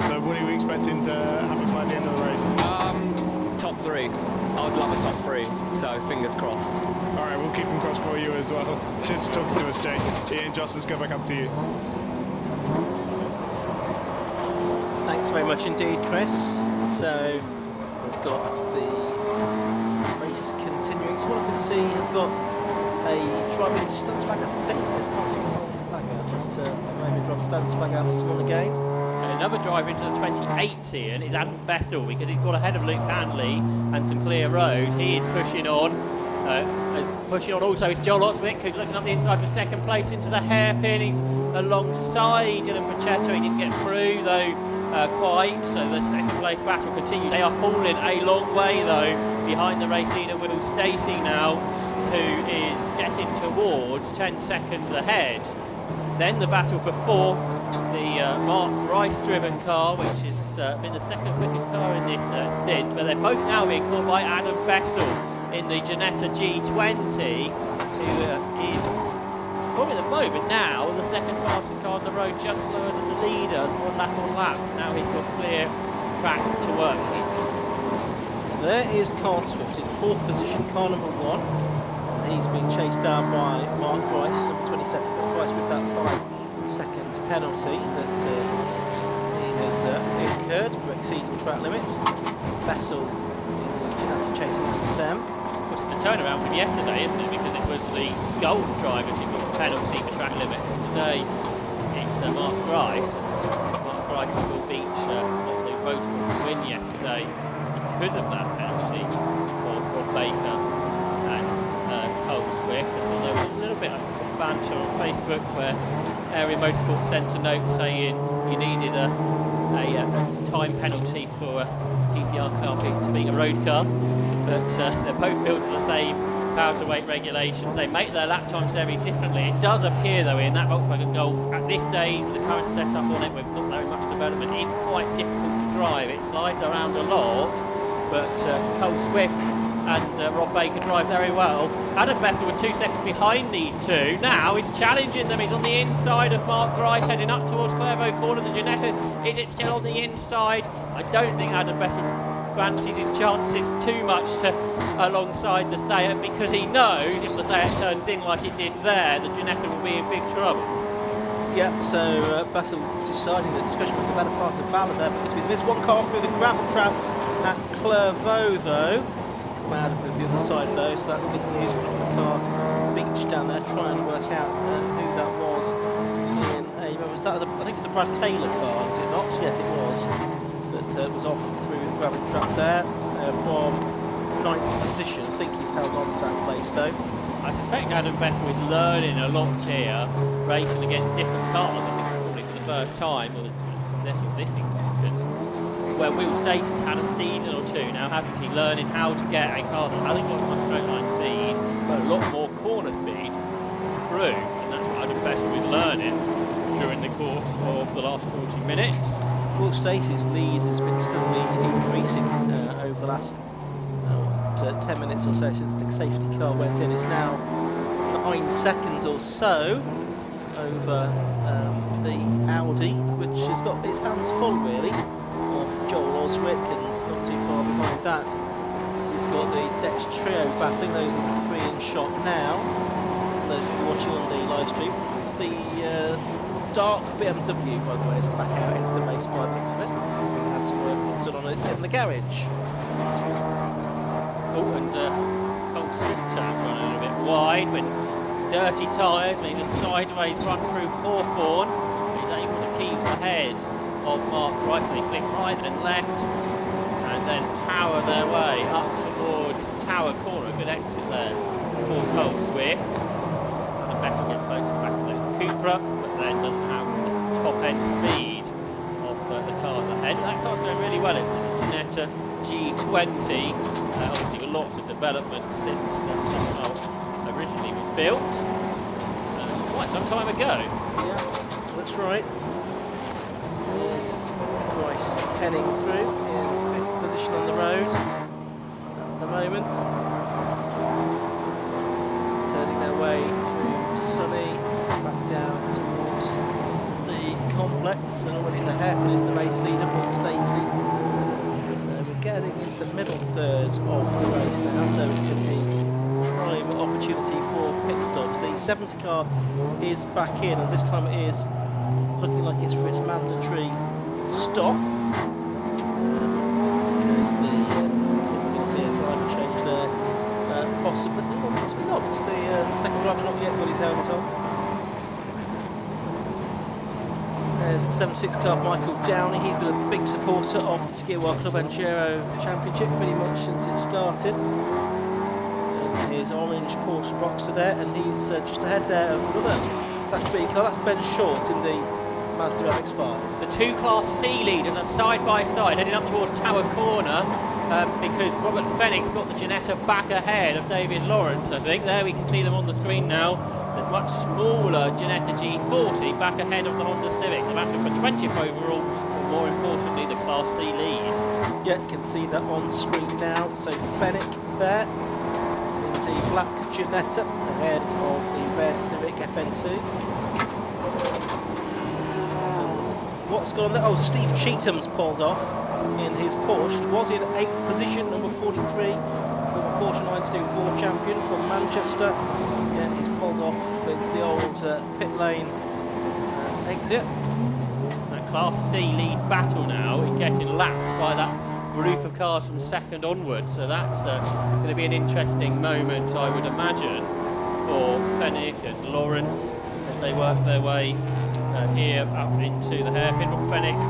So what are you expecting to happen by the end of the race? Top 3. I would love a top 3, so fingers crossed. All right, we'll keep them crossed for you as well. Cheers for talking to us, Jay. Ian, Joss, let's go back up to you. Thanks very much indeed, Chris. So we've got the race continuing. So what I can see has got a driving distance flag. I think there's can't see the flag out, but maybe a driving distance flag out for someone again. Another driver into the 28s, Ian, is Adam Bessel, because he's got ahead of Luke Handley and some clear road. He is pushing on. Also, it's Joel Otswick, who's looking up the inside for second place into the hairpin. He's alongside Dylan Pacchetto. He didn't get through, though, quite. So the second place battle continues. They are falling a long way, though, behind the race leader, Will Stacey now, who is getting towards 10 seconds ahead. Then the battle for 4th. The Mark Rice-driven car, which has been the second quickest car in this stint, but they're both now being caught by Adam Bessel in the Ginetta G20, who is probably at the moment now the second fastest car on the road, just slower than the leader, 1 lap on lap. Now he's got clear track to work with. So there is Carl Swift in 4th position, car number 1. He's being chased down by Mark Price, number 27. Price with that second penalty that he has incurred for exceeding track limits. Bessel chasing after them. Of course, it's a turnaround from yesterday, isn't it? Because it was the Golf drivers who got the penalty for track limits. Today, it's Mark Grice. Mark Grice will beat on the Motorsport to win yesterday because of that penalty for Rob Baker and Cole Swift. I saw there was a little bit of banter on Facebook where Area Motorsport sent a note saying you needed a time penalty for a TCR car to beat a road car, but they're both built to the same power to weight regulations. They make their lap times very differently. It does appear though in that Volkswagen Golf at this stage, the current setup on it with not very much development, is quite difficult to drive. It slides around a lot, but Cole Swift and Rob Baker drive very well. Adam Bessel was 2 seconds behind these two. Now he's challenging them. He's on the inside of Mark Grice, heading up towards Clairvaux Corner. The Ginetta, is it still on the inside? I don't think Adam Bessel fancies his chances too much to alongside the Seat, because he knows if the Seat turns in like it did there, the Ginetta will be in big trouble. Yeah, so Bessel deciding that discussion was the better part of valor there, because we missed one car through the gravel trap at Clairvaux though. Out of the other side though, so that's good news. We've got the car beached down there, trying to work out who that was. Was that I think it's the Brad Taylor car, is it not? Yes, it was. That was off through the gravel trap there from 9th position. I think he's held on to that place though. I suspect Adam Bessel is learning a lot here, racing against different cars. I think probably for the first time, or definitely this significance, where Will Stacey's had a season or two now, hasn't he? Learning how to get a car that hasn't got much straight line speed, but a lot more corner speed through, and that's what Adam Bessel is learning during the course of the last 40 minutes. Will Stacey's lead has been steadily increasing over the last 10 minutes or so since the safety car went in. It's now 9 seconds or so over the Audi, which has got its hands full really. Joel Oswick, and not too far behind that we've got the Dex Trio battling. Those are the 3 in shot now. Those of you watching on the live stream, the dark BMW, by the way, is back out into the race by the looks of it. We had some work done on it in the garage. Oh, and Cole Swift's turn run a little bit wide when dirty tyres, made a sideways run through Hawthorne. He's able to keep ahead of Mark Grice. They flick right and left and then power their way up towards Tower Corner. A good exit there for Cole Swift. And Bessel gets close to the back of the Cupra, but then doesn't have the top end speed of the cars ahead. That car's going really well, isn't it? The Ginetta G20. Obviously got lots of development since the car originally was built. Quite some time ago. Yeah, that's right. Here's Grice heading through in 5th position on the road at the moment. Turning their way through Sunny, back down towards the complex, and already in the hairpin is the race leader, Will Stacey. So we're getting into the middle third of the race now, so it's going to be prime opportunity for pit stops. The 70 car is back in, and this time it is looking like it's for its mandatory stop. Because we're going to see a driver change there, possibly not. The second driver's not yet got his helmet on. There's the 76 car, Michael Downey. He's been a big supporter of the Tiguan Club Enduro Championship pretty much since it started. And his orange Porsche Boxster there, and he's just ahead there of another Class B car. That's Ben Short in the Mazda MX-5. The 2 Class C leaders are side by side heading up towards Tower Corner because Robert Fennick's got the Ginetta back ahead of David Lawrence, I think. There we can see them on the screen now. There's much smaller Ginetta G40 back ahead of the Honda Civic. The battle for 20th overall, or more importantly, the Class C lead. Yeah, you can see that on screen now. So Fennick there in the black Ginetta ahead of the red Civic FN2. What's gone on there? Oh, Steve Cheatham's pulled off in his Porsche. He was in 8th position, number 43, former Porsche 924 champion from Manchester. Yeah, he's pulled off into the old pit lane. exit. That Class C lead battle now is getting lapped by that group of cars from second onwards, so that's going to be an interesting moment, I would imagine, for Fenwick and Lawrence as they work their way here up into the hairpin. But Fenwick,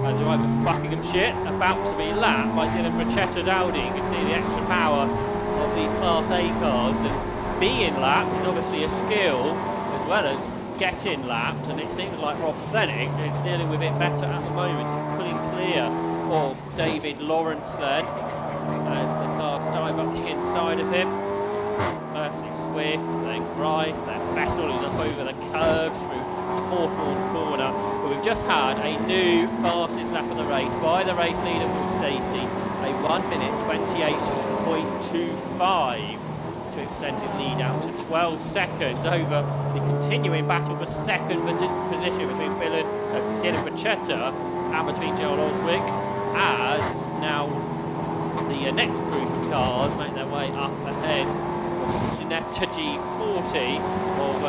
as the driver from Buckinghamshire, about to be lapped by Dylan Brachetta's Audi. You can see the extra power of these Class A cars, and being lapped is obviously a skill as well as getting lapped, and it seems like Rob Fenwick is dealing with it better at the moment. He's pulling clear of David Lawrence then as the cars dive up the inside of him. First is Swift, then Grice, then Bessel, who's up over the curves through Hawthorne Corner. But we've just had a new fastest lap of the race by the race leader, Paul Stacey, a 1 minute 28.25 to extend his lead out to 12 seconds over the continuing battle for second position between Dylan Brachetta and between Joel Oswick, as now the next group of cars make their way up ahead of Ginetta G40 of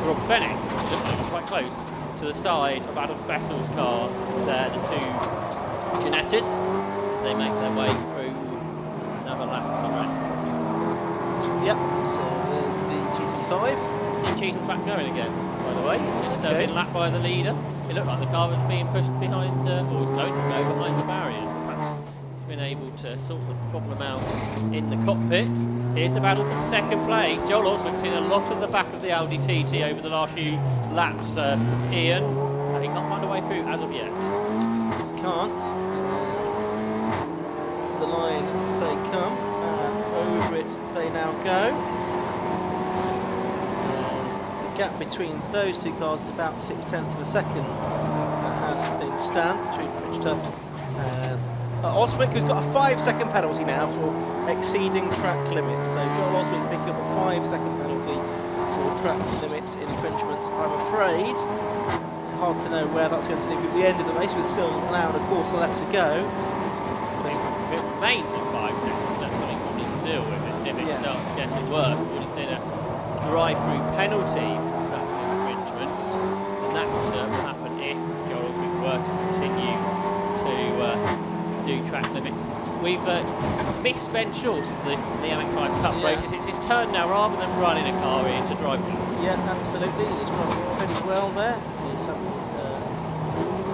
Rob Fenwick, quite close to the side of Adam Bessel's car there, the two Ginettas. They make their way through another lap of the race. Yep, so there's the GT5. New Cheatham track going again, by the way. It's just been lapped by the leader. It looked like the car was being pushed behind, or going to go behind the barrier. Perhaps he's been able to sort the problem out in the cockpit. Here's the battle for second place. Joel Oswick's seen a lot of the back of the Audi TT over the last few laps, Ian. He can't find a way through as of yet. Can't. And to the line they come. Over it they now go. And the gap between those two cars is about 0.6 of a second as things stand between Bridgeton and Oswick, who's got a 5-second penalty now for exceeding track limits. So Joel Oswick picking up a 5-second penalty for track limits infringements, I'm afraid. Hard to know where that's going to leave at the end of the race, with still an hour and a quarter left to go. If it remains at 5 seconds, that's something we can deal with it. If it starts getting worse, we've already seen a drive-through penalty for such an infringement, and that will happen if Joel Oswick were to continue to do track limits. We've missed Ben Short of the MX5 Cup races. It's his turn now, rather than running a car in, to drive one. Yeah, absolutely. He's running pretty well there. He's having a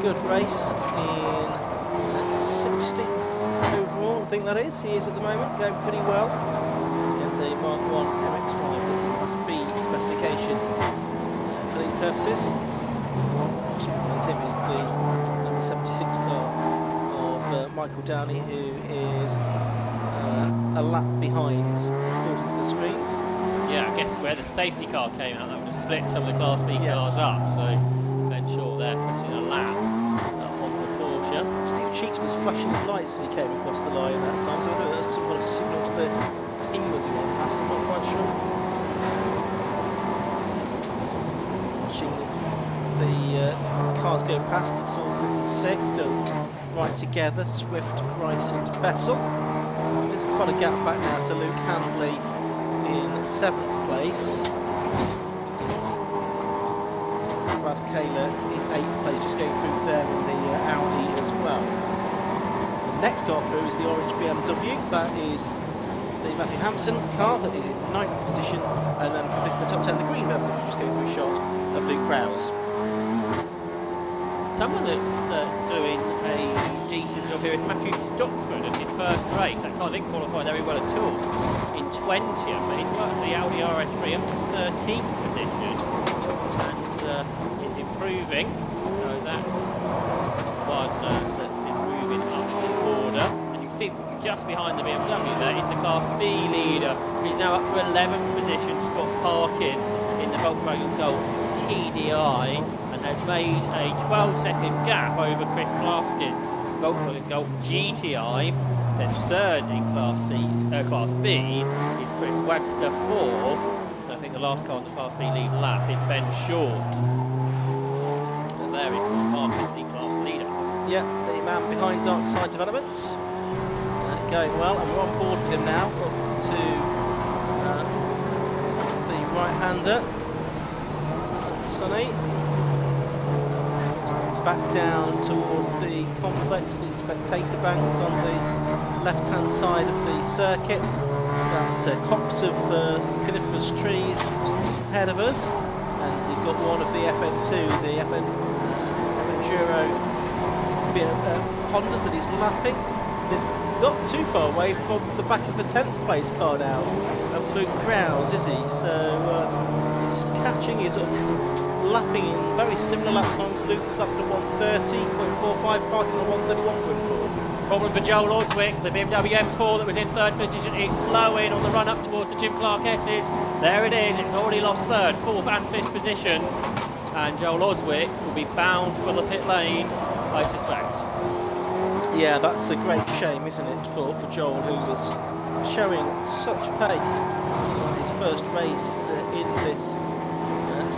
good race in 16th overall, I think that is. He is at the moment, going pretty well in the Mark 1 MX5 that's in Class B specification for these purposes. And him is the number 76 car of Michael Downey, who is a lap behind according to the screens. Yeah, I guess where the safety car came out, that would have split some of the Class B cars up. So Ben Shaw there pushing a lap on the Porsche. Steve Cheats was flashing his lights as he came across the line that time, so I thought that was some kind of signal to the team as he went past. I'm not quite sure. Watching the cars go past, 4th, 5th and 6th, still right together, Swift, Grice and Bessel. There's quite a gap back now to Luke Handley in 7th place. Brad Kaler in 8th place, just going through there in the Audi as well. The next car through is the orange BMW. That is the Matthew Hampson car that is in 9th position, and then from the top 10, the green BMW, just going through a shot of Luke Prowse. Someone that's doing a decent job here is Matthew Stockford in his first race. That car didn't qualify very well at all in 20th, but he's worked the Audi RS3 up to 13th position and is improving. So that's one that's improving up the order. As you can see, just behind the BMW there is the Class B leader. He's now up to 11th position, Scott Parkin in the Volkswagen Golf TDI, and has made a 12-second gap over Chris Plaskin's Volkswagen Golf GTI. Then third in Class B is Chris Webster. Fourth, and I think the last car on the Class B lead lap is Ben Short. And there is Scott Parkin, the class leader. Yeah, the man behind Darkside Developments. Going well, and we're on board with him now, up to the right-hander, Sonny. back down towards the complex, the spectator banks on the left-hand side of the circuit. That's a copse of coniferous trees ahead of us, and he's got one of the FN2, the Enduro Hondas that he's lapping. He's not too far away from the back of the 10th place car now of Luke Krause, is he? So he's catching, he's lapping in very similar lap times. Luke's laps at 130.45, parking on 131.4. Problem for Joel Oswick. The BMW M4 that was in third position is slowing on the run up towards the Jim Clark S's. There it is, it's already lost third, fourth and fifth positions. And Joel Oswick will be bound for the pit lane, I suspect. Yeah, that's a great shame, isn't it, for Joel, who was showing such pace in his first race in this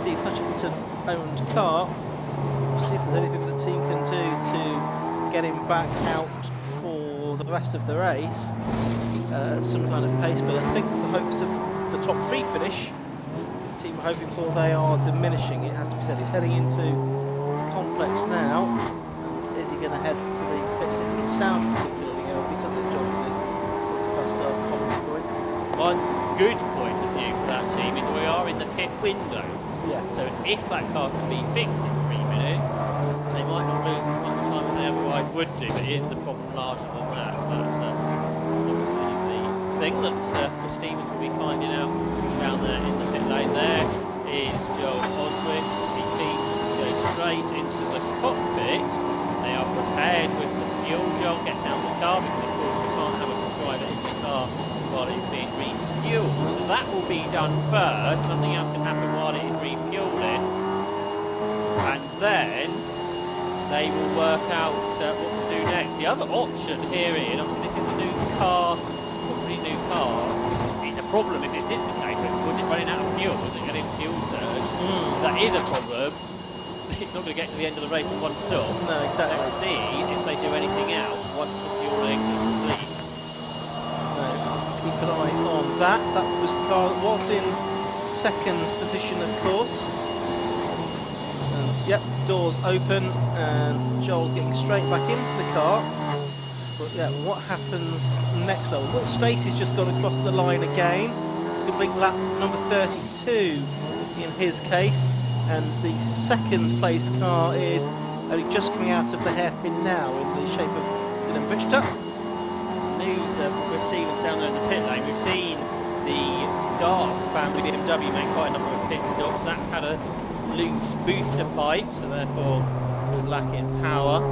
Steve Hutchinson-owned car. See if there's anything the team can do to get him back out for the rest of the race. Some kind of pace, but I think the hopes of the top three finish, the team are hoping for, they are diminishing. It has to be said. He's heading into the complex now. And is he going to head for the pit six? Doesn't sound particularly ill if he does it, John, does it? It's past our common point. One good point of view for that team is we are in the pit window. Yes. So if that car can be fixed in 3 minutes, they might not lose as much time as they otherwise would do, but is the problem larger than that? So that's obviously the thing that Stevens will be finding out down there in the pit lane. There is Joel Oswick. He goes straight into the cockpit. They are prepared with the fuel. Joel gets out of the car because of course you can't have a driver in the car while it's being refueled. So that will be done first. Nothing else can happen while it is refueling. And then they will work out what to do next. The other option here, Ian, obviously this is a new car, a pretty new car. It's a problem if it is the case, but was it running out of fuel? Was it getting fuel surge? That is a problem. It's not going to get to the end of the race in one stop. No, exactly. Let's see if they do anything else once the fueling is complete. Keep an eye on that. That was the car that was in second position, of course. And yep, doors open, and Joel's getting straight back into the car. But yeah, what happens next though? Will Stacey's just gone across the line again. It's complete lap number 32 in his case, and the second place car is only just coming out of the hairpin now in the shape of Dylan Bridgeter. News from Chris Stevens down there in the pit lane. We've seen the Dark family BMW make quite a number of pit stops. That's had a loose booster pipe, so therefore was lacking power.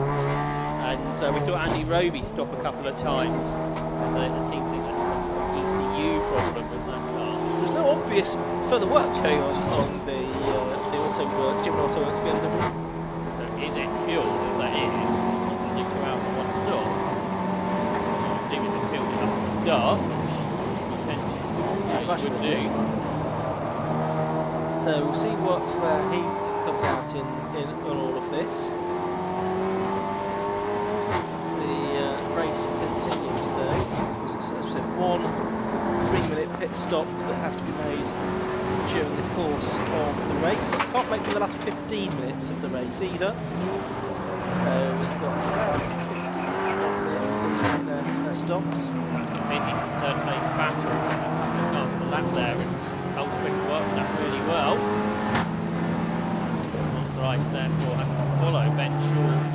And we saw Andy Roby stop a couple of times. And the team think that's an ECU problem with that car. There's no obvious further work going on the Autoworks, Genuine Auto Works BMW. So is it fuel? If that is, it's not going to go out for one stop. With the field up at the start, which would do. So we'll see what he comes out in on all of this. The race continues though. As we said, 1 3-minute pit stop that has to be made during the course of the race. Can't make it the last 15 minutes of the race either. So we've got about 15 minutes to take their stops. Busy third place battle, a couple of cars per lap there, and Ulswick's worked that really well. Bryce therefore has to follow Ben Short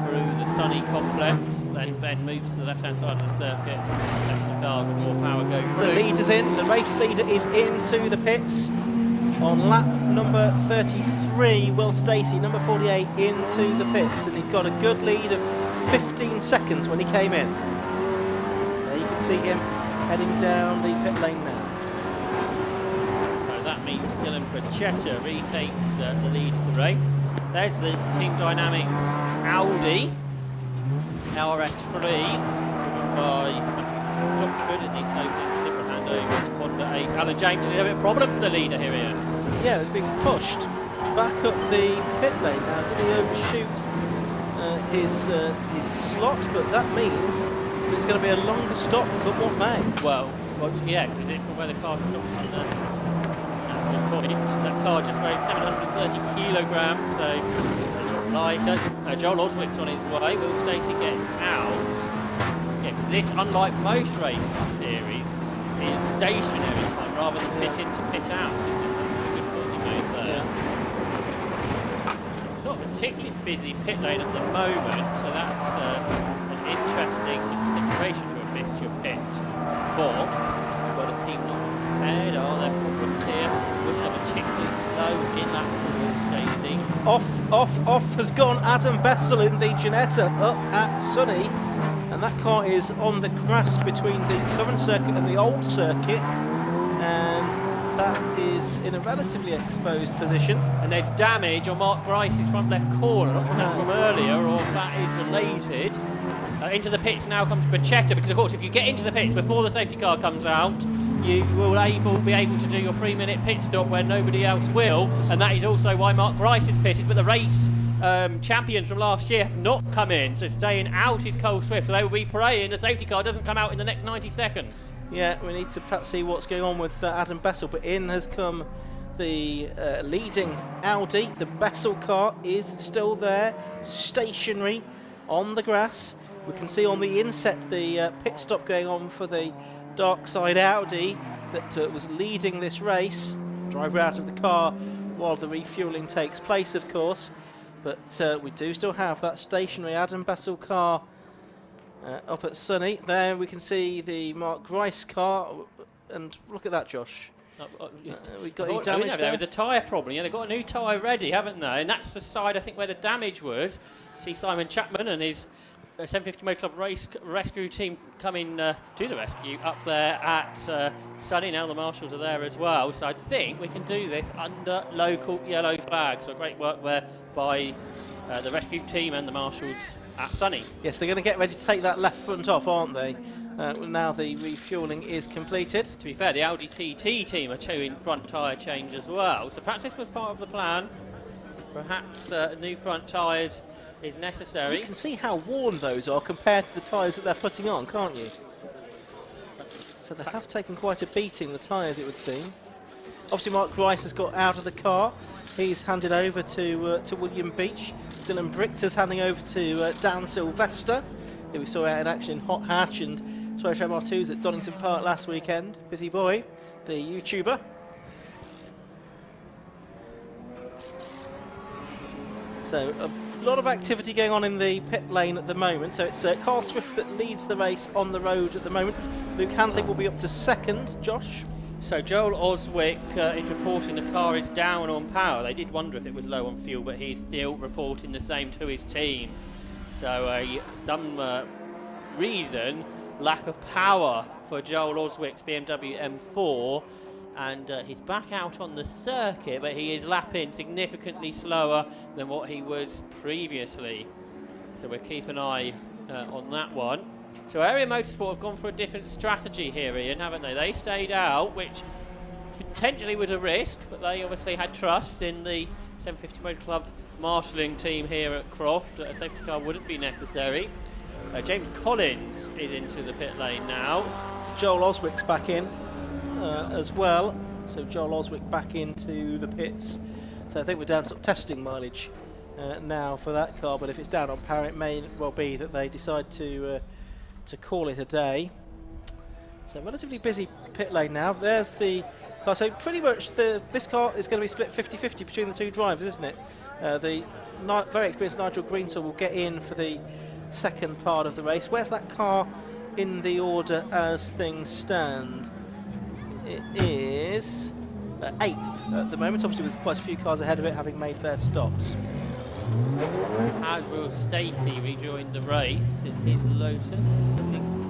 through the Sunny complex, then Ben moves to the left hand side of the circuit, lets the cars with more power go through. The leader's in, the race leader is into the pits. On lap number 33, Will Stacey, number 48, into the pits, and he got a good lead of 15 seconds when he came in. You can see him heading down the pit lane now. So that means Dylan Procetta retakes the lead of the race. There's the Team Dynamics Audi LRS3 by Stockford in this opening slip and hand over to Honda 8. Alan James, did he have a problem for the leader here, Ian? Yeah, it's being pushed back up the pit lane now. Did he overshoot his slot? But that means it's going to be a longer stop, come what may. Well yeah, because it's from where the car stops on the point. That car just weighs 730 kilograms, so lighter. Joel Oswick's on his way. Will Stacey gets out. Yeah, because this, unlike most race series, is stationary time rather than pit in to pit out. Isn't it? That's a good point you made there. Yeah. It's not a particularly busy pit lane at the moment, so that's an interesting situation to have missed your pit box. You've got a team not prepared. Oh, they're problems here. Wasn't particularly slow in that Will Stacey. Off has gone Adam Bessel in the Ginetta up at Sunny, and that car is on the grass between the current circuit and the old circuit, and that is in a relatively exposed position. And there's damage on Mark Grice's front left corner. Not sure if that's from earlier or if that is related. Into the pits now comes Bacchetta, because of course if you get into the pits before the safety car comes out, you will be able to do your 3-minute pit stop where nobody else will, and that is also why Mark Grice is pitted. But the race champions from last year have not come in, so staying out is Cole Swift, so they will be praying the safety car doesn't come out in the next 90 seconds. Yeah, we need to perhaps see what's going on with Adam Bessel, but in has come the leading Audi. The Bessel car is still there, stationary on the grass. We can see on the inset the pit stop going on for the Darkside Audi that was leading this race. Driver out of the car while the refuelling takes place, of course. But we do still have that stationary Adam Bessel car up at Sunny. There we can see the Mark Grice car, and look at that, Josh. We got any damage there? There was a tyre problem. Yeah, they've got a new tyre ready, haven't they? And that's the side, I think, where the damage was. See Simon Chapman and his 750 Motor Club rescue team coming to the rescue up there at Sunny. Now the marshals are there as well, so I think we can do this under local yellow flag. So great work there by the rescue team and the marshals at Sunny. Yes, they're going to get ready to take that left front off, aren't they? Now the refuelling is completed. To be fair, the Audi TT team are doing front tyre change as well, so perhaps this was part of the plan. Perhaps new front tyres is necessary. You can see how worn those are compared to the tyres that they're putting on, can't you? So they have taken quite a beating, the tyres, it would seem. Obviously Mark Grice has got out of the car. He's handed over to William Beach. Dylan Brichter's handing over to Dan Sylvester, who we saw out in action in Hot Hatch and Scottish MR2s at Donington Park last weekend. Busy boy, the YouTuber. So a lot of activity going on in the pit lane at the moment. So it's Carl Swift that leads the race on the road at the moment. Luke Handley will be up to second. Josh? So Joel Oswick is reporting the car is down on power. They did wonder if it was low on fuel, but he's still reporting the same to his team. So some reason, lack of power for Joel Oswick's BMW M4. And he's back out on the circuit, but he is lapping significantly slower than what he was previously. So we'll keep an eye on that one. So Area Motorsport have gone for a different strategy here, Ian, haven't they? They stayed out, which potentially was a risk, but they obviously had trust in the 750 Motor Club marshalling team here at Croft. A safety car wouldn't be necessary. James Collins is into the pit lane now. Joel Oswick's back in as well. So Joel Oswick back into the pits. So I think we're down to sort of testing mileage now for that car, but if it's down on power, it may well be that they decide to call it a day. So relatively busy pit lane now. There's the car. So pretty much this car is going to be split 50-50 between the two drivers, isn't it? The very experienced Nigel Greensill will get in for the second part of the race. Where's that car in the order as things stand? It is 8th at the moment, obviously with quite a few cars ahead of it having made their stops. As will Stacey rejoin the race in his Lotus. I think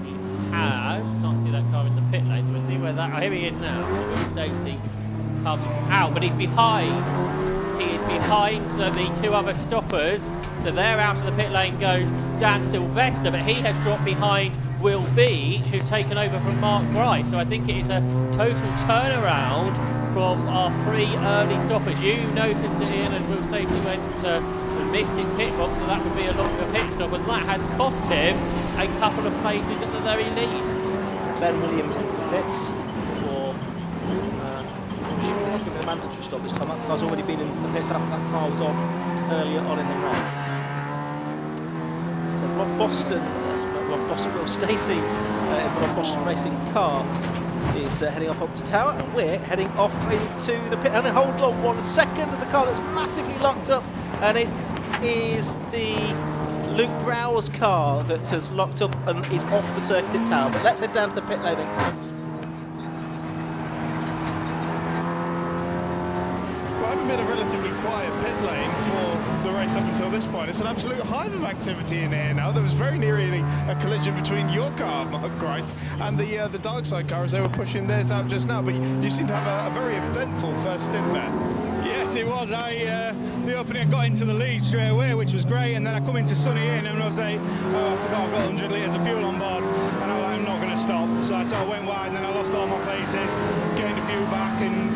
he has. Can't see that car in the pit lane, so we'll see where that. Oh, here he is now. So Will Stacey comes out, but he's behind. He is behind the two other stoppers, so there out of the pit lane goes Dan Sylvester, but he has dropped behind Will Beach, who's taken over from Mark Grice. So I think it is a total turnaround from our three early stoppers. You noticed it, Ian, as Will Stacey went and missed his pit box, so that would be a longer pit stop, and that has cost him a couple of places at the very least. Ben Williams into the pits for giving the mandatory stop this time. That car's already been into the pits after that car was off earlier on in the race. So Rob Boston, Will Stacey in the Rob Boston Racing car is heading off up to Tower, and we're heading off into the pit. And hold on 1 second, there's a car that's massively locked up, and it is the Luke Brow's car that has locked up and is off the circuit at Tower. But let's head down to the pit lane and Chris. Well, having been a relatively quiet pit lane for the race up until this point, it's an absolute hive of activity in here now. There was very nearly a collision between your car, Mark Grice, and the Darkside car as they were pushing theirs out just now. But you seem to have a very eventful first stint there. Yes, it was. The opening, I got into the lead straight away, which was great, and then I come into Sunny Inn and I was like, oh, I forgot I've got 100 litres of fuel on board, and I was like, I'm not going to stop. So I sort of went wide, and then I lost all my places, gained a few back, and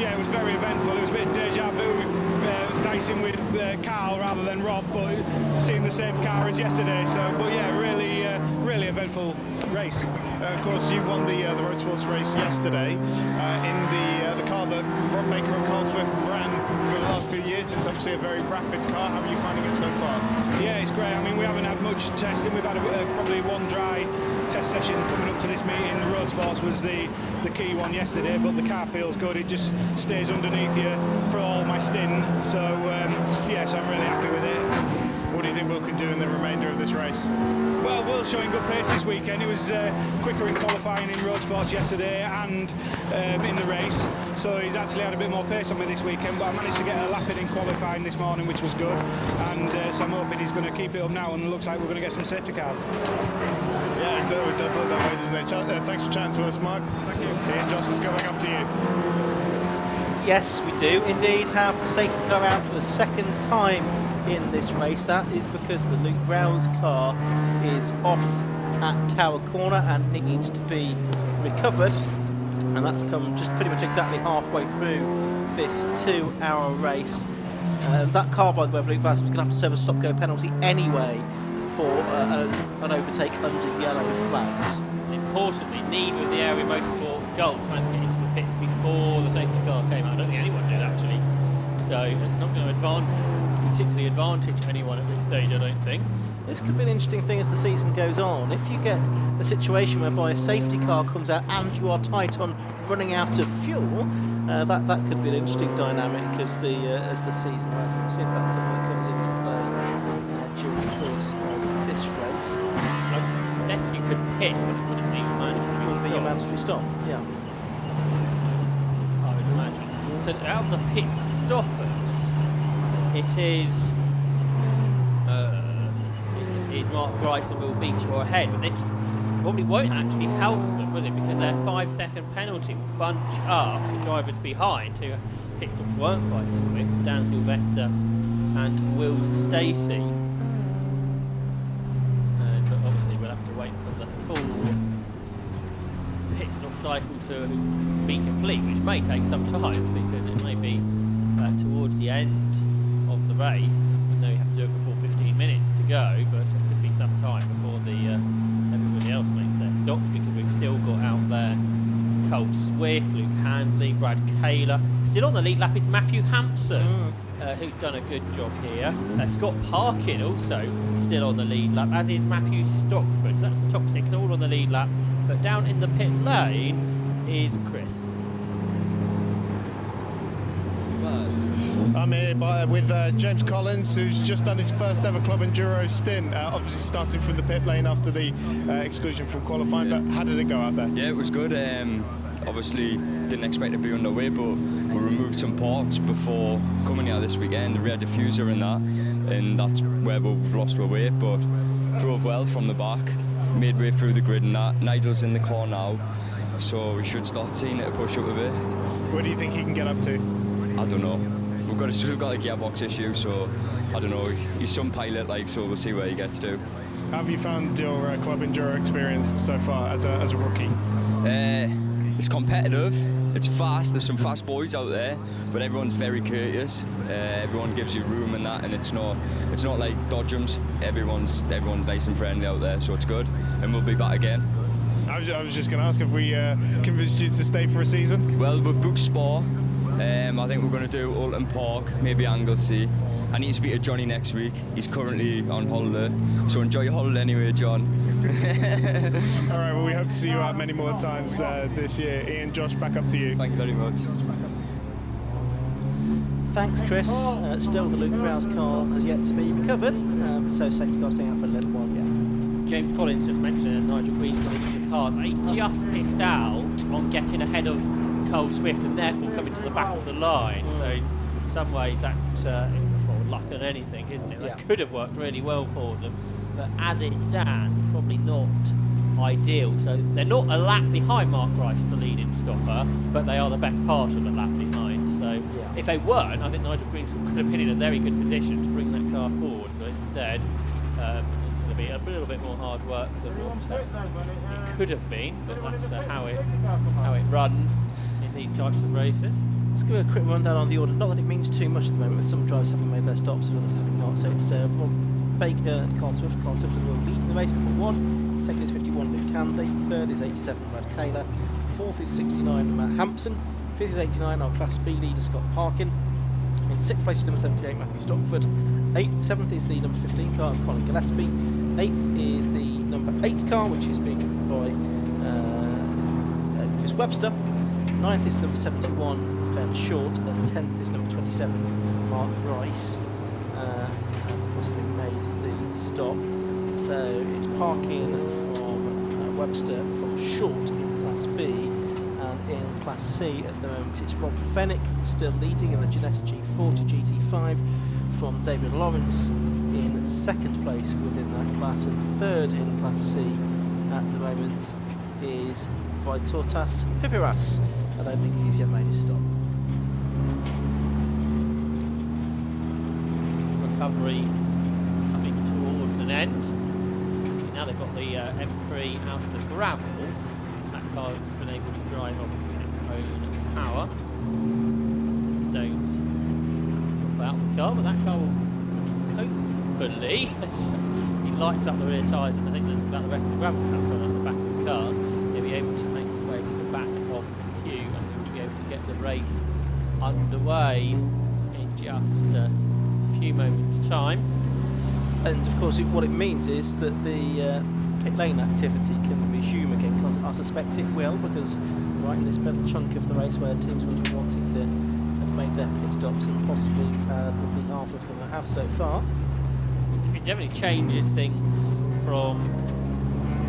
yeah, it was very eventful. It was a bit deja vu, dicing with Carl rather than Rob, but seeing the same car as yesterday. So, but yeah, really eventful race. Of course, you won the Road Sports race yesterday in the car that Rob Baker and Carl Swift ran for the last few years. It's obviously a very rapid car. How are you finding it so far? Yeah, it's great. I mean, we haven't had much testing. We've had probably one dry test session coming up to this meeting. The Road Sports was the key one yesterday, but the car feels good. It just stays underneath you for all my stint. So, yes, I'm really happy with it. What do you think Will can do in the remainder of this race? Well, Will's showing good pace this weekend. He was quicker in qualifying in Road Sports yesterday and in the race, so he's actually had a bit more pace on me this weekend, but I managed to get a lap in qualifying this morning, which was good, and so I'm hoping he's going to keep it up now, and it looks like we're going to get some safety cars. Yeah, it does look that way, doesn't it? Thanks for chatting to us, Mark. Thank you. Ian Joss is coming up to you. Yes, we do indeed have the safety car out for the second time in this race. That is because the Luke Brow's car is off at Tower Corner and needs to be recovered, and that's come just pretty much exactly halfway through this 2-hour race. That car, by the way, of Luke Brow's was going to have to serve a stop-go penalty anyway for an overtake under yellow flags. Importantly, neither of the area Motorsport Golf trying to get into the pits before the safety car came out. I don't think anyone did actually, so it's not going to particularly advantage anyone at this stage, I don't think. This could be an interesting thing as the season goes on. If you get a situation whereby a safety car comes out and you are tight on running out of fuel, that could be an interesting dynamic as the season wears on. We'll see if that's something that comes into play during the course of this race. I guess you could pit, but it wouldn't be a mandatory stop. Be a mandatory stop, yeah. I would imagine. So out of the pit stoppers, it is Mark Grice and Will Beach are ahead, but this probably won't actually help them, will it? Because their 5-second penalty will bunch up the drivers behind who pit stops weren't quite so quick. Dan Sylvester and Will Stacey. But obviously we'll have to wait for the full pit stop cycle to be complete, which may take some time because it may be towards the end of the race. We know you have to do it before 15 minutes to go, but it could be some time before everybody else makes their stops, because we've still got out there Cole Swift, Luke Handley, Brad Kaler. Still on the lead lap is Matthew Hampson, who's done a good job here. Scott Parkin also still on the lead lap, as is Matthew Stockford. So that's the top 6 all on the lead lap. But down in the pit lane is Chris. I'm here with James Collins, who's just done his first ever Club Enduro stint, obviously starting from the pit lane after the exclusion from qualifying. But how did it go out there? Yeah, it was good. Obviously didn't expect to be underway, but we removed some parts before coming out this weekend, the rear diffuser and that's where we've lost our weight, but drove well from the back, made way through the grid and that. Nigel's in the car now, so we should start seeing it push up a bit. What do you think he can get up to? I don't know. We've got a gearbox issue, so I don't know. He's some pilot, so we'll see where he gets to. How have you found your Club Enduro experience so far as a rookie? It's competitive, it's fast, there's some fast boys out there, but everyone's very courteous. Everyone gives you room and that, and it's not like Dodgems. Everyone's nice and friendly out there, so it's good, and we'll be back again. I was just going to ask, have we convinced you to stay for a season? Well, we've booked Spa, I think we're going to do Alton Park, maybe Anglesey. I need to speak to Johnny next week. He's currently on holiday, so enjoy your holiday anyway, John. All right, well, we hope to see you out many more times this year. Ian, Josh, back up to you. Thank you very much. Thanks, Chris. Still, the Luke Prowse car has yet to be recovered, so safety car staying out for a little while yet. James Collins just mentioned that Nigel Green's leading the car. They just missed out on getting ahead of Cole Swift and therefore coming to the back of the line. So, in some ways, that's more luck than anything, isn't it? That could have worked really well for them, but as it stands, probably not ideal. So, they're not a lap behind Mark Rice, the leading stopper, but they are the best part of the lap behind. So, if they weren't, I think Nigel Green could have been in a very good position to bring that car forward, but instead, it's going to be a little bit more hard work than what it could have been, but that's how it runs in these types of races. Let's give a quick rundown on the order. Not that it means too much at the moment, with some drivers having made their stops and others having not. So it's Rob Baker and Carl Swift. Carl Swift will lead the race, number 1. Second is 51, Luke Candy. Third is 87, Brad Kaler. Fourth is 69, Matt Hampson. Fifth is 89, our Class B leader, Scott Parkin. In sixth place is number 78, Matthew Stockford. Seventh is the number 15 car, Colin Gillespie. Eighth is the number 8 car, which is being driven by Chris Webster. Ninth is number 71, Ben Short. And 10th is number 27, Mark Rice. Of course, having made the stop. So it's Parkin from Webster, from Short in Class B. And in Class C at the moment, it's Rob Fennick still leading in the Ginetta G40 GT5 from David Lawrence in second place within that class, and third in Class C at the moment is Vaitortas Pipiras. I don't think he's yet made his stop. Recovery coming towards an end. Now they've got the M3 out of the gravel. That car's been able to drive off its own power. Stones drop out the car, but that car will hopefully, he lights up the rear tyres, and I think about the rest of the gravel trap on the back of the car, he'll be able to make his way to the back of the queue and be able to get the race underway in just a few moments' time. And of course, what it means is that the pit lane activity can resume again. I suspect it will, because right in this middle chunk of the race where teams will be wanting to have made their pit stops, and possibly roughly half of them have so far. It definitely changes things from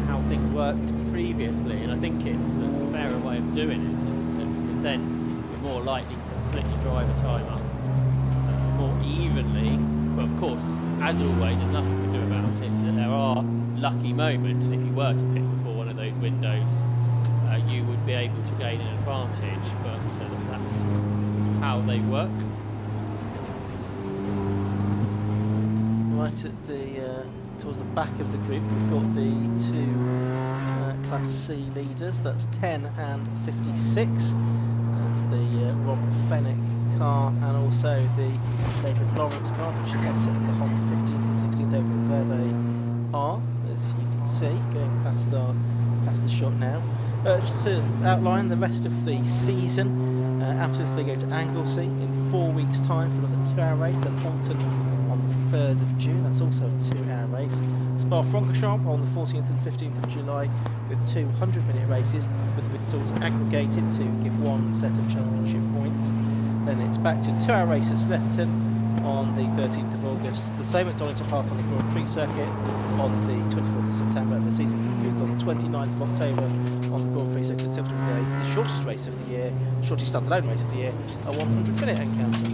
how things worked previously, and I think it's a fairer way of doing it, isn't it? Because then you're more likely to split your driver time up more evenly. But of course, as always, there's nothing to do about it. There are lucky moments. If you were to pit before one of those windows, you would be able to gain an advantage, but that's how they work. Right at the towards the back of the group, we've got the two Class C leaders. That's 10 and 56. That's the Rob Fennick car, and also the David Lawrence car, the Ginetta and the Honda 15th and 16th over where they are, as you can see, going past the shot now. Just to outline the rest of the season, after this they go to Anglesey in 4 weeks' time for another 2-hour race, then Alton on the 3rd of June, that's also a 2-hour race. Spa-Francorchamps on the 14th and 15th of July with 2 100-minute races, with results aggregated to give one set of championship points. Then it's back to a 2-hour race at Snetterton on the 13th of August, the same at Donington Park on the Grand Prix circuit on the 24th of September. The season concludes on the 29th of October on the Grand Prix circuit at Silverstone Way, the shortest race of the year, shortest standalone race of the year, a 100-minute encounter.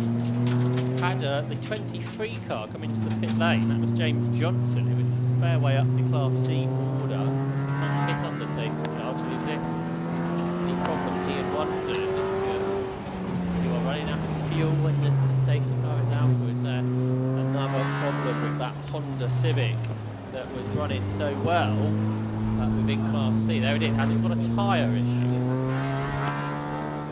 Had the 23 car come into the pit lane. That was James Johnson, who was a fair way up the Class C order. He can't hit on the safety car, so is this the problem he had wondered? You are running out of fuel when the safety car is out, or is there another problem with that Honda Civic that was running so well within Class C? There it is. Has it got a tyre issue?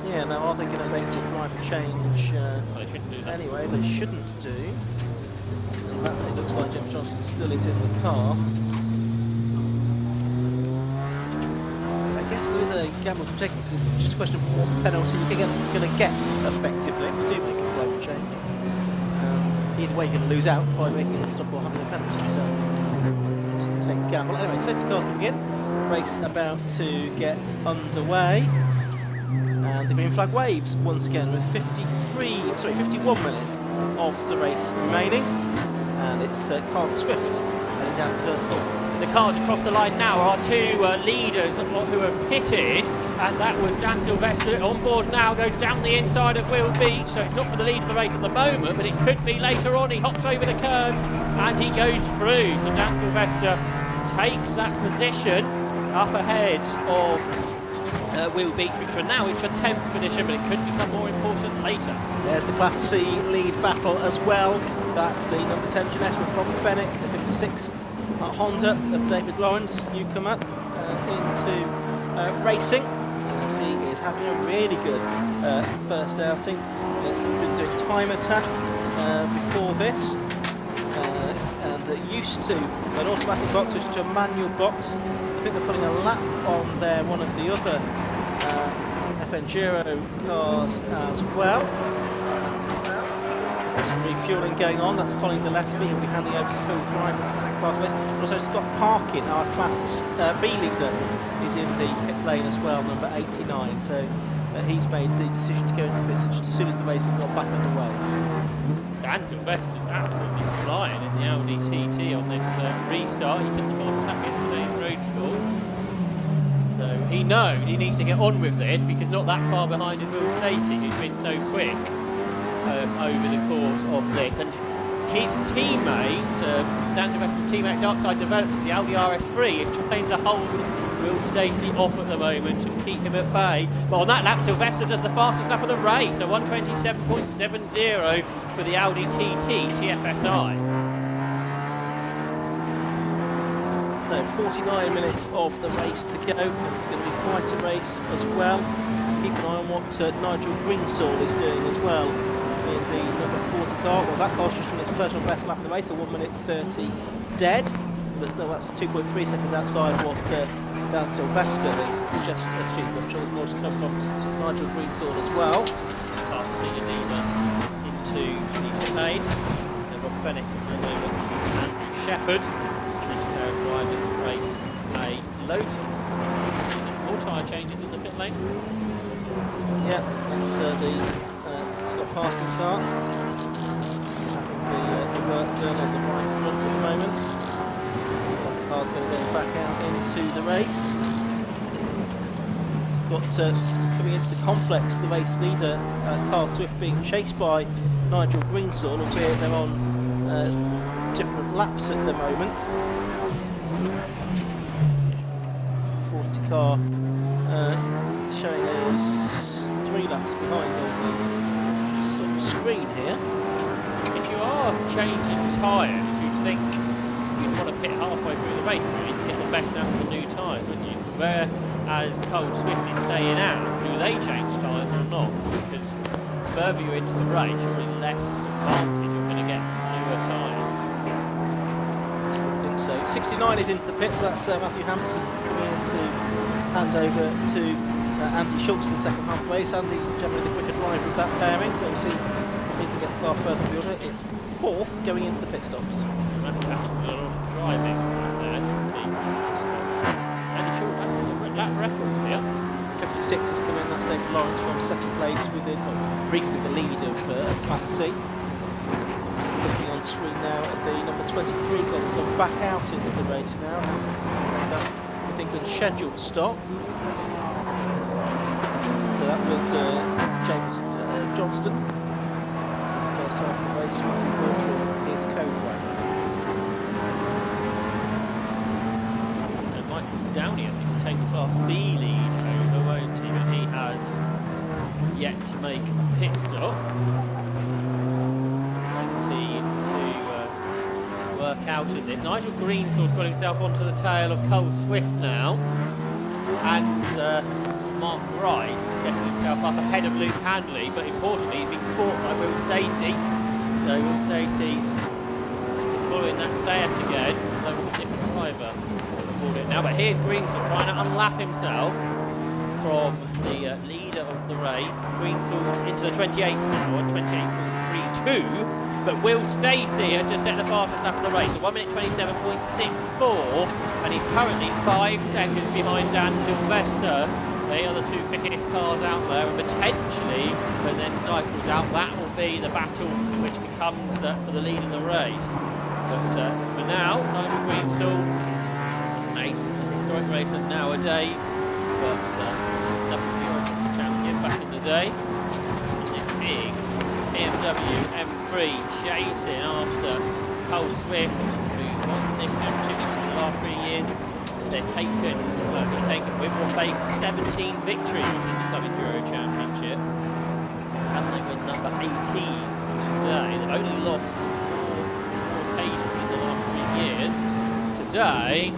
Yeah, now are they going to make the driver change Well, they shouldn't do that. anyway? They shouldn't do. And that it looks like James Johnson still is in the car. I guess there is a gamble to be taken because it's just a question of what penalty you're going to get effectively if you do make a driver change. Either way, you're going to lose out by making a stop or having a penalty. So just take a gamble. Anyway, safety cars coming in. Race about to get underway. And the green flag waves once again with 51 minutes of the race remaining. And it's Carl Swift heading down the first corner. The cars across the line now are two leaders who have pitted, and that was Dan Sylvester on board now, goes down the inside of Will Beach, so it's not for the lead of the race at the moment, but it could be later on. He hops over the curbs and he goes through, so Dan Sylvester takes that position up ahead of Will Beach, which for now is for 10th position, but it could become more important later. There's the Class C lead battle as well. That's the number 10 Jeanette with Robert Fennick, the 56 Honda of David Lawrence, newcomer into racing. And he is having a really good first outing. He's been doing time attack before this. And used to an automatic box, which is to a manual box. I think they're putting a lap on there, one of the other F-Enduro cars as well. There's some refuelling going on. That's Colin Gillespie, who'll be handing over to Phil Driver for the second part of this. And also Scott Parkin, our Class B leader, is in the pit lane as well, number 89. So he's made the decision to go into the pits just as soon as the racing got back underway. Dan Sylvester's absolutely flying in the Audi TT on this restart. He took the ball to sack yesterday in road sports. So he knows he needs to get on with this because not that far behind is Will Stacey, who's been so quick over the course of this. And his teammate, Dan Sylvester's teammate, Darkside Development, the Audi RS3, is trying to hold Will Stacey off at the moment and keep him at bay. But on that lap, Sylvester does the fastest lap of the race, so 1:27.70 for the Audi TT TFSI. So 49 minutes of the race to go, and it's going to be quite a race as well. Keep an eye on what Nigel Greensall is doing as well in the number 40 car. Well, that car's just from its personal best lap of the race, a 1:30 dead, but still that's 2.3 seconds outside what Dan Sylvester has just achieved. I'm sure there's more to come from Nigel Greensall as well. Past the leader into the lane, and Rob Fennick and over to Andrew Shepherd. This pair of drivers raced a Lotus. More tyre changes in the pit lane. Yeah, that's the Scott Parkin car. He's having the work done on the right front at the moment. That car's going to go back out into the race. Got coming into the complex, the race leader, Carl Swift, being chased by Nigel Greensall, albeit they're on different laps at the moment. 40 car showing us 3 laps behind on the sort of screen here. If you are changing tyres, you'd think you'd want to pit halfway through the race really to get the best out of the new tyres, wouldn't you? So whereas Cole Swift is staying out, do they change tyres or not? Because the further you're into the race, surely less advantage you're going to get from newer tyres. I think so. 69 is into the pits. That's Matthew Hampson coming in to hand over to Andy Schultz for the second half of the race. Andy generally the quicker driver of that pairing, so we'll see if he can get the car further up the order. It's 4th going into the pit stops. Matthew Hampson a lot of driving there. Andy Schultz has a lap record here. 56 has come in. That's David Lawrence from second place within briefly the lead of Class C. Looking on screen now at the number 23 car that's gone back out into the race now. I think unscheduled stop. So that was James Johnston. First half of the race, Matthew Walter, his co-driver. So Michael Downey, I think, will take the Class B lead over, won't he? But he has yet to make a pit stop. Plenty to work out of this. Nigel Greensall's got himself onto the tail of Cole Swift now. And Mark Rice is getting himself up ahead of Luke Handley, but importantly he's been caught by Will Stacey. So Will Stacey following that Seat again, although with a different driver aboard it now. But here's Greensall trying to unlap himself. from the leader of the race. Greenstall's into the 28 now on 28.32, but Will Stacey has just set the fastest lap of the race at 1 minute 27.64, and he's currently 5 seconds behind Dan Sylvester. They are the two quickest cars out there, and potentially when this cycles out, that will be the battle which becomes for the lead of the race. But for now, Nigel Greenstall, ace, a historic racer nowadays, but WRX champion back in the day. And this big BMW M3 chasing after Cole Swift, who won this championship in the last 3 years. They've taken with Ron Baker 17 victories in the Club Enduro Championship, and they were number 18 today. They've only lost 4 occasions in the last 3 years. Today,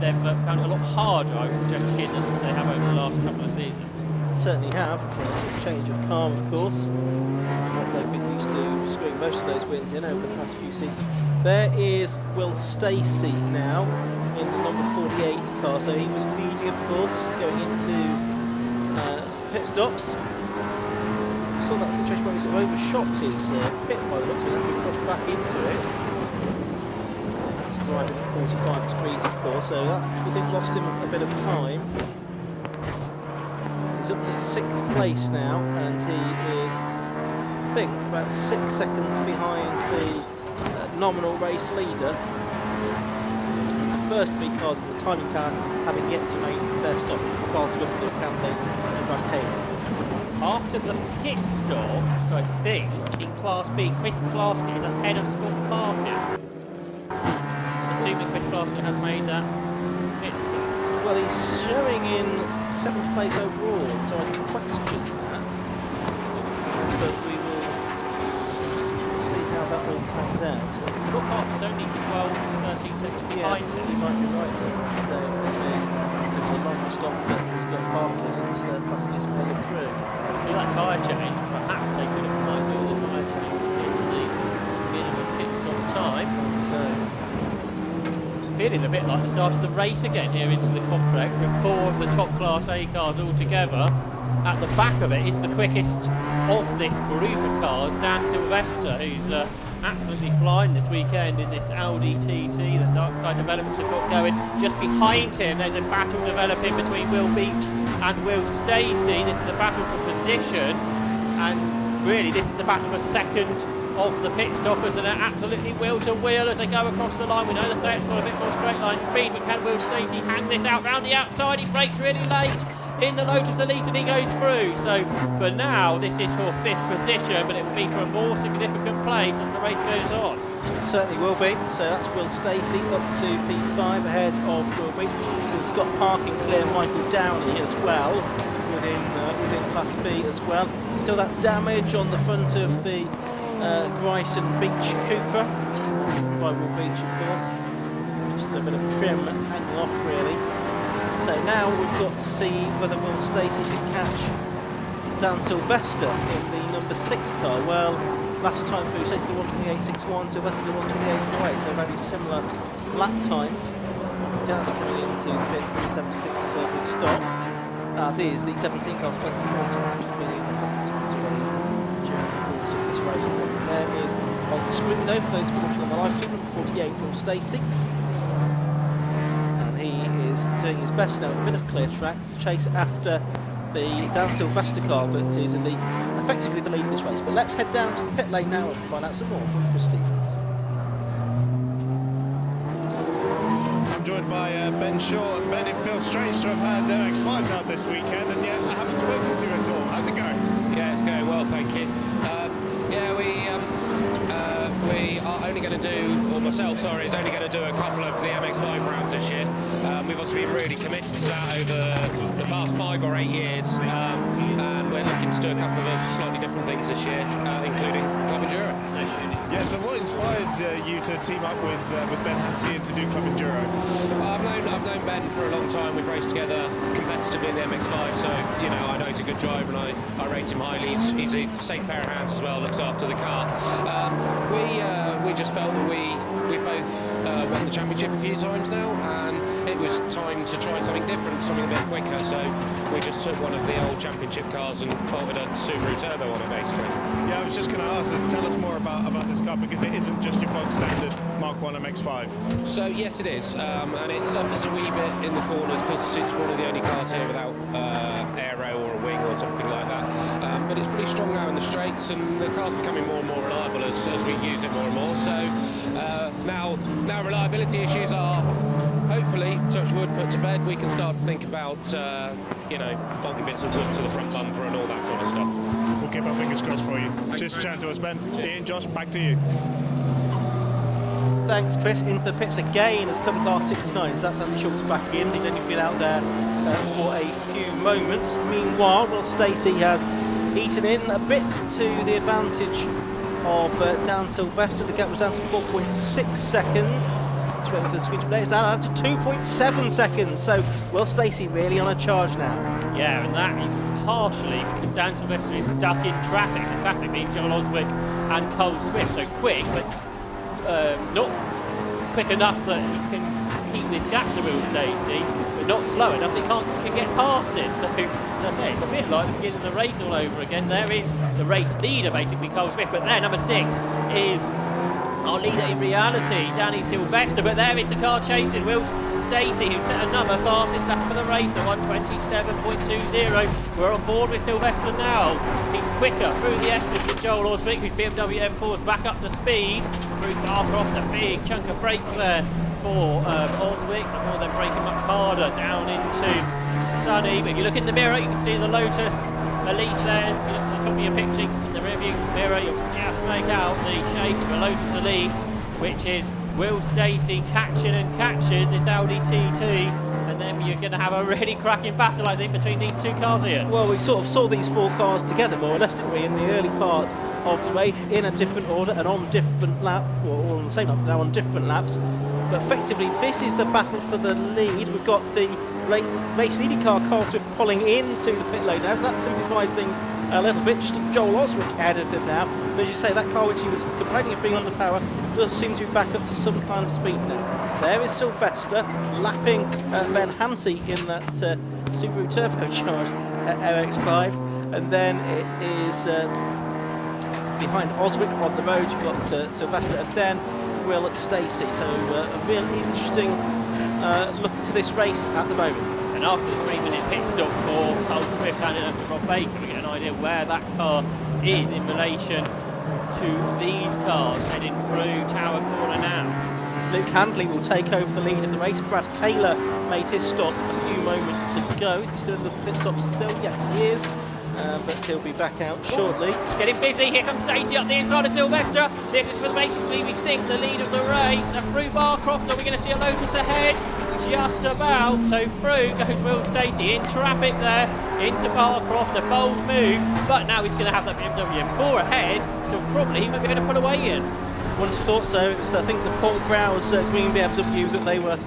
they've found it a lot harder, I would suggest, than they have over the last couple of seasons. Certainly have. This change of car, of course. What they've been used to screwing most of those wins in over the past few seasons. There is Will Stacey now in the number 48 car, so he was leading, of course, going into pit stops. Saw that situation where he sort of overshot his pit by the looks of it, and crashed back into it. That's driving at 45 degrees, of course, so that, I think, lost him a bit of time. He's up to 6th place now, and he is, I think, about 6 seconds behind the nominal race leader. First 3 cars in the timing tower having yet to make their stop, while Swiftly, Campbell and Brad Cable. After the pit stops, I think, in Class B, Chris Plaskett is ahead of Scott Parkin. Assuming Chris Plaskett has made that pit stop. Well, he's showing in 7th place overall, so I can question that. But we will see how that all pans out. Scott Parkin's only 12 to 13 seconds behind him. You might be right there. So it was a long stop for Scott Parkin, and Plaskett's made it through. See that tyre change? Perhaps they could have might do the tyre change in the minimum pit stop time. So feeling a bit like the start of the race again here into the complex, with 4 of the top Class A cars all together. At the back of it is the quickest of this group of cars, Dan Sylvester, who's absolutely flying this weekend in this Audi TT that Darkside Developments have got going. Just behind him, there's a battle developing between Will Beach and Will Stacey. This is a battle for position, and really this is the battle for second of the pit stoppers, and they're absolutely wheel to wheel as they go across the line. We know the Seat's got a bit more straight line speed, but can Will Stacey hang this out round the outside? He brakes really late in the Lotus Elite and he goes through. So for now, this is for 5th position, but it will be for a more significant place as the race goes on. certainly will be. So that's Will Stacey up to P5 ahead of Will Beach. So Scott Parkin clear Michael Downey as well within Class B as well. Still that damage on the front of the Grice and Beach Cupra by Will Beach, of course. Just a bit of trim hanging off really. So now we've got to see whether Will Stacey can catch Dan Sylvester in the number 6 car. Well, last time through, Stacey did 1:28.61, Sylvester did 1:28.48, so very similar lap times. Downey coming into the pits, number 76 to serve his stop, as is the 17 car Spencer Fortin, which has been in a couple of times already during the course of this race. There is on screen though, for those watching on the live stream, number 48, Will Stacey. And he is doing his best now, a bit of clear track to chase after the Dan Sylvester car that is in effectively the lead of this race. But let's head down to the pit lane now and find out some more from Chris Stevens. I'm joined by Ben Shaw. Ben, it feels strange to have had X5s out this weekend, and yet I haven't spoken to you at all. How's it going? Yeah, it's going well, thank you. We are only going to do, or myself, sorry, is only going to do a couple of the MX5 rounds this year. We've also been really committed to that over the past 5 or 8 years, and we're looking to do a couple of slightly different things this year, including Club Enduro. Yeah, so what inspired you to team up with Ben Hattie and to do Club Enduro? I've known Ben for a long time. We've raced together competitively in the MX5, so you know I know he's a good driver and I rate him highly. He's a safe pair of hands as well. Looks after the car. We just felt that we've both won the championship a few times now, and it was time to try something different, something a bit quicker. So we just took one of the old championship cars and bolted a Subaru Turbo on it, basically. Yeah, I was just going to ask, tell us more about this car, because it isn't just your bog standard Mark 1 MX-5. So yes, it is, and it suffers a wee bit in the corners because it's one of the only cars here without aero or a wing or something like that. But it's pretty strong now in the straights, and the car's becoming more and more reliable as we use it more and more. So now reliability issues are hopefully, touch wood, put to bed. We can start to think about bolting bits of wood to the front bumper and all that sort of stuff. We'll keep our fingers crossed for you. Just chat to us, Ben. Ian, Josh, back to you. Thanks, Chris. Into the pits again has come car 69. So that's Andy Schultz back in. He'd only been out there for a few moments. Meanwhile, Will Stacey has eaten in a bit to the advantage of Dan Sylvester. The gap was down to 4.6 seconds. Just waiting for the screen to play. It's down to 2.7 seconds. So Will Stacey really on a charge now. Yeah, and that is partially because Dan Sylvester is stuck in traffic. The traffic being Joel Oswick and Cole Swift. So quick, but not quick enough that he can keep this gap to Will Stacey, but not slow enough that he can get past it. So, as I say, it's a bit like beginning the race all over again. There is the race leader, basically, Cole Swift, but there, number 6 is our leader in reality, Danny Sylvester, but there is the car chasing Will Stacey, who set another fastest lap of the race at 1:27.20. We're on board with Sylvester now. He's quicker through the S's than Joel Oswick, whose BMW M4 is back up to speed. Through Barcroft, a big chunk of brake there for Oswick, before then braking much harder down into Sunny. But if you look in the mirror, you can see the Lotus Elise there. If you look at the top of your picture in the rearview mirror, you'll just make out the shape of a Lotus Elise, which is Will Stacey catching this Audi TT, and then you're going to have a really cracking battle, I think, between these two cars here. Well, we sort of saw these four cars together, more or less, didn't we, in the early part of the race, in a different order and on different laps, or on the same lap, now on different laps. But effectively, this is the battle for the lead. We've got the race leading car, Carl Swift, pulling into the pit lane as that simplifies things a little bit. Just Joel Oswick ahead of him now. And as you say, that car which he was complaining of being under power does seem to be back up to some kind of speed now. There is Sylvester lapping Ben Hansey in that Subaru turbocharged RX-5, and then it is behind Oswick on the road. You've got Sylvester, and then Will Stacey. So a real interesting look to this race at the moment. And after the 3-minute pit stop for Cole Swift handing up to Rob Baker, we get an idea where that car is in relation to these cars heading through Tower Corner now. Luke Handley will take over the lead in the race. Brad Kaler made his stop a few moments ago. Is he still in the pit stop still? Yes, he is. But he'll be back out shortly. Getting busy, here comes Stacey up the inside of Sylvester. This is for basically, we think, the lead of the race. And through Barcroft, are we going to see a Lotus ahead? Just about. So through goes Will Stacey in traffic there, into Barcroft, a bold move. But now he's going to have that BMW M4 ahead, so probably he might be able to pull away in. Wouldn't have thought so. It was, I think, the Paul Browse green BMW that they were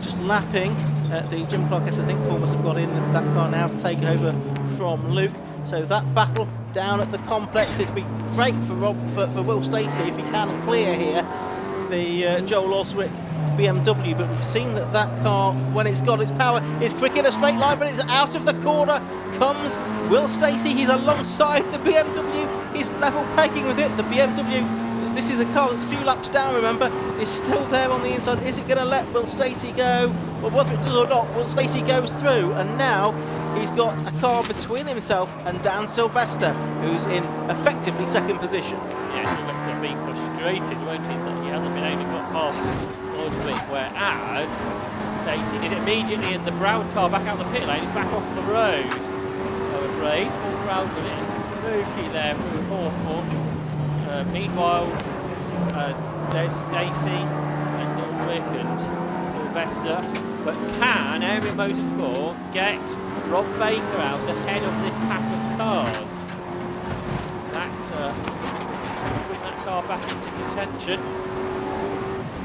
just lapping. The Jim Clark, I think Paul must have got in that car now to take over from Luke. So that battle down at the complex, it'd be great for Will Stacey if he can clear here the Joel Oswick BMW, but we've seen that car, when it's got its power, is quick in a straight line, but it's out of the corner comes Will Stacey. He's alongside the BMW, he's level pegging with it. The BMW, this is a car that's a few laps down, remember, is still there on the inside. Is it going to let Will Stacey go? Well, whether it does or not, Will Stacey goes through, and now he's got a car between himself and Dan Sylvester, who's in effectively second position. Yeah, Sylvester being frustrated, won't he, that he hasn't been able to get past Oswick, whereas Stacey did it immediately, and the Browd car back out the pit lane is back off the road, I'm afraid. Paul Browd with it, spooky there through Hawthorne. Meanwhile, there's Stacey and Oswick and Sylvester, but can Area Motorsport get Rob Baker out ahead of this pack of cars? That put that car back into contention.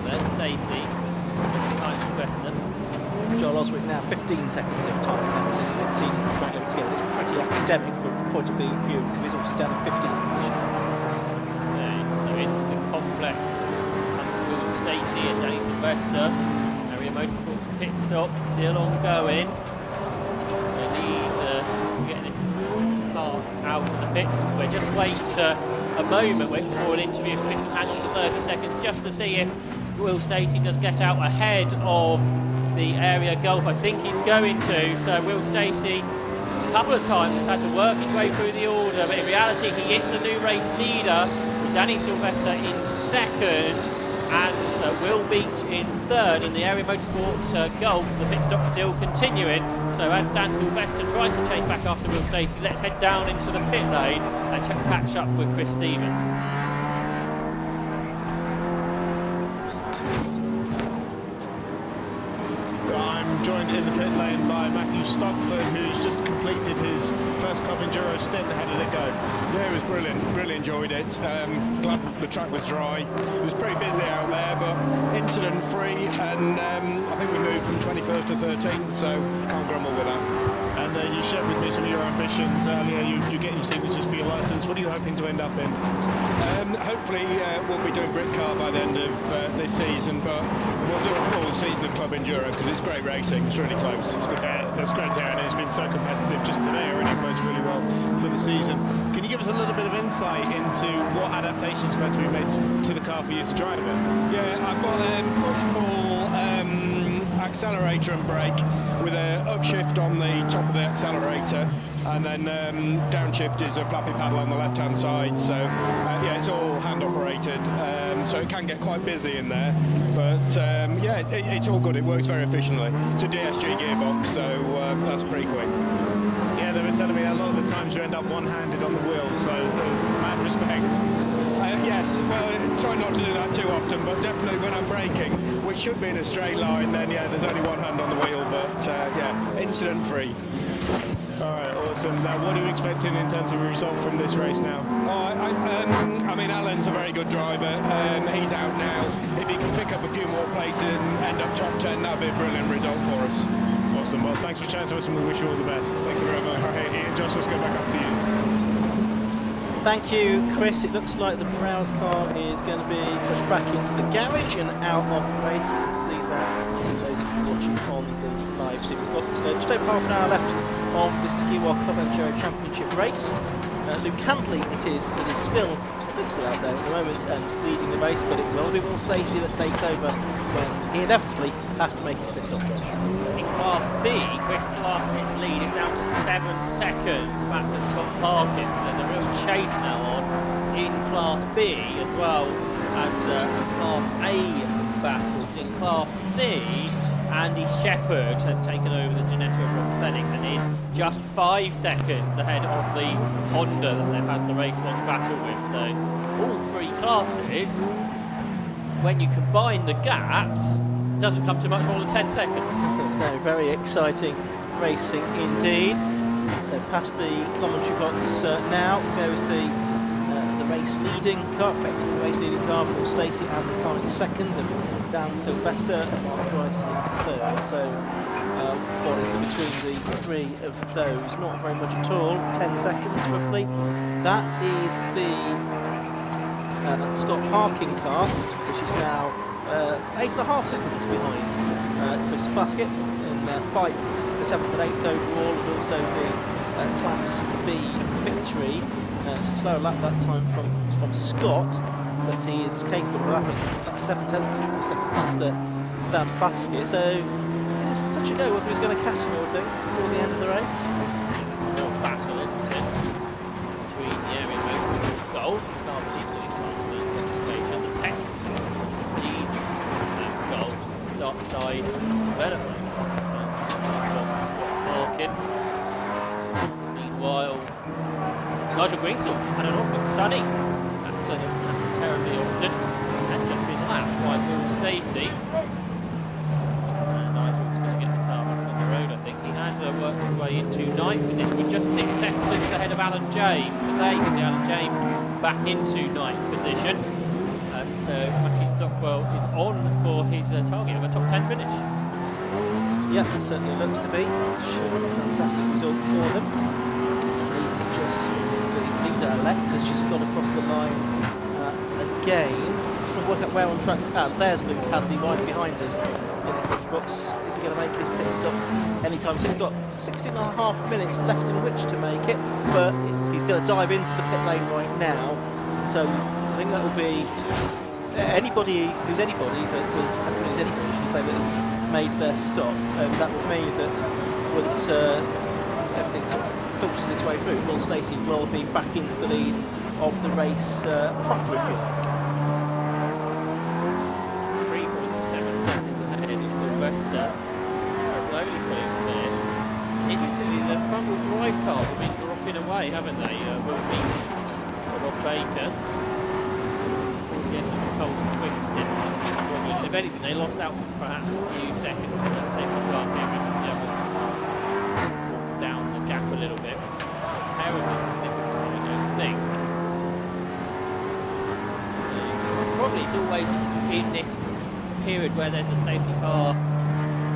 There's Stacey, behind Sylvester. Joel Oswick now 15 seconds of time now, so he's exceeding the track limit together. It's pretty academic from a point of view. He's also down in 15th position. So into the complex comes Will Stacey and Danny Sylvester. Area Motorsport's pit stop still ongoing. They need to get this car out of the pits. We'll just wait a moment for an interview with Chris Companion for 30 seconds just to see if Will Stacey does get out ahead of the area Gulf. I think he's going to. So Will Stacey a couple of times has had to work his way through the order, but in reality he is the new race leader. Danny Sylvester in second and Will Beach in third, and the area Motorsport Gulf, the pit stop still continuing. So as Dan Sylvester tries to chase back after Will Stacey, let's head down into the pit lane and catch up with Chris Stevens. I'm joined in the pit lane by Matthew Stockford, who's just completed his first Club Enduro stint. How did it go? Yeah, it was brilliant. Really enjoyed it. Glad the track was dry. It was pretty busy out there, but incident-free, and I think we moved from 21st to 13th, so can't grumble with that. And you shared with me some of your ambitions earlier. You get your signatures for your licence. What are you hoping to end up in? Hopefully we'll be doing Brit Car by the end of this season, but we'll do a full season of Club Enduro because it's great racing. It's really close. It's good. That's great to hear, and it's been so competitive just today. Already works really well for the season. Can you give us a little bit of insight into what adaptations have had to be made to the car for you to drive it? Yeah, I've got a push-pull accelerator and brake with a upshift on the top of the accelerator, and then downshift is a flappy paddle on the left-hand side. So yeah, it's all hand operated, so it can get quite busy in there. But yeah, it's all good. It works very efficiently. It's a DSG gearbox, so that's pretty quick. Yeah, they were telling me a lot of the times you end up one-handed on the wheel, so mad respect. Yes, well, try not to do that too often, but definitely when I'm braking, which should be in a straight line, then yeah, there's only one hand on the wheel, but yeah, incident-free. All right, awesome. Now, what are you expecting in terms of a result from this race now? I mean, Alan's a very good driver. He's out now. If he can pick up a few more places and end up top 10, that'd be a brilliant result for us. Awesome. Well, thanks for chatting to us, and we wish you all the best. Thank you very much. All right, Ian, Josh, let's go back up to you. Thank you, Chris. It looks like the Browse car is going to be pushed back into the garage and out of the race. You can see that, those of you watching on the live stream. We've got just over half an hour left of this Tequila Club Enduro Championship race. Luke Handley it is that is still out there at the moment and leading the race, but it will be Will Stacey that takes over when he inevitably has to make his pit stop. In Class B, Chris Plaskett's lead is down to 7 seconds back to Scott Parkins. There's a real chase now on in Class B as well as Class A battles. In Class C, Andy Shepherd has taken over the Ginetta of Rob Fennick and is just 5 seconds ahead of the Honda that they've had the race-long battle with. So all three classes, when you combine the gaps, doesn't come to much more than 10 seconds. No, very exciting racing indeed. So past the commentary box now goes the race leading car, effectively the race leading car for Stacey and the car in second, and Dan Sylvester and Mark Rice in third. So what is between the three of those? Not very much at all, 10 seconds roughly. That is the Scott Harkin car, which is now 8.5 seconds behind Chris Plaskett in their fight for 7th and 8th overall, and also the Class B victory. Slow lap that time from Scott, but he is capable of lapping 7/10 of a second faster than Plaskett. So it's touch and go whether he's going to catch him or anything before the end of the race. Real battle, isn't it? Between the area Motorsport Golf, the car that he's doing confidence specifications, the petrol, diesel, and Golf, Darkside developments. Scott Parkin. Meanwhile, Nigel Greensalt had an awful sunny. That doesn't happen terribly often. And just been lapped by Will Stacey. And Nigel's going to get the car back on the road, I think. He had worked his way into 9th position with just 6 seconds ahead of Alan James. So there you can see Alan James back into 9th position. And Matthew Stockwell is on for his target of a top 10 finish. Yeah, it certainly looks to be. Sure, a fantastic result for them. Leader-elect has just gone across the line again. Just trying to work out where on track. There's Luke Hadley right behind us in the box. Is he going to make his pit stop anytime soon? He's got 16.5 minutes left in which to make it, but he's going to dive into the pit lane right now. So I think that will be anybody who's anybody that has, everybody who's anybody, should say, that has made their stop. That would mean that once everything sort of filters its way through, Will Stacey will be back into the lead of the race proper, if you like. 3.7 seconds ahead of Sylvester, slowly pulling clear. Interestingly, the front-wheel drive cars have been dropping away, haven't they? Will Beach, Rob Baker. Again, the cold Swiss didn't struggling. If anything, they lost out perhaps a few seconds in that safety car period. The others walked down the gap a little bit. Terribly significant, I don't think. Probably it's always in this period where there's a safety car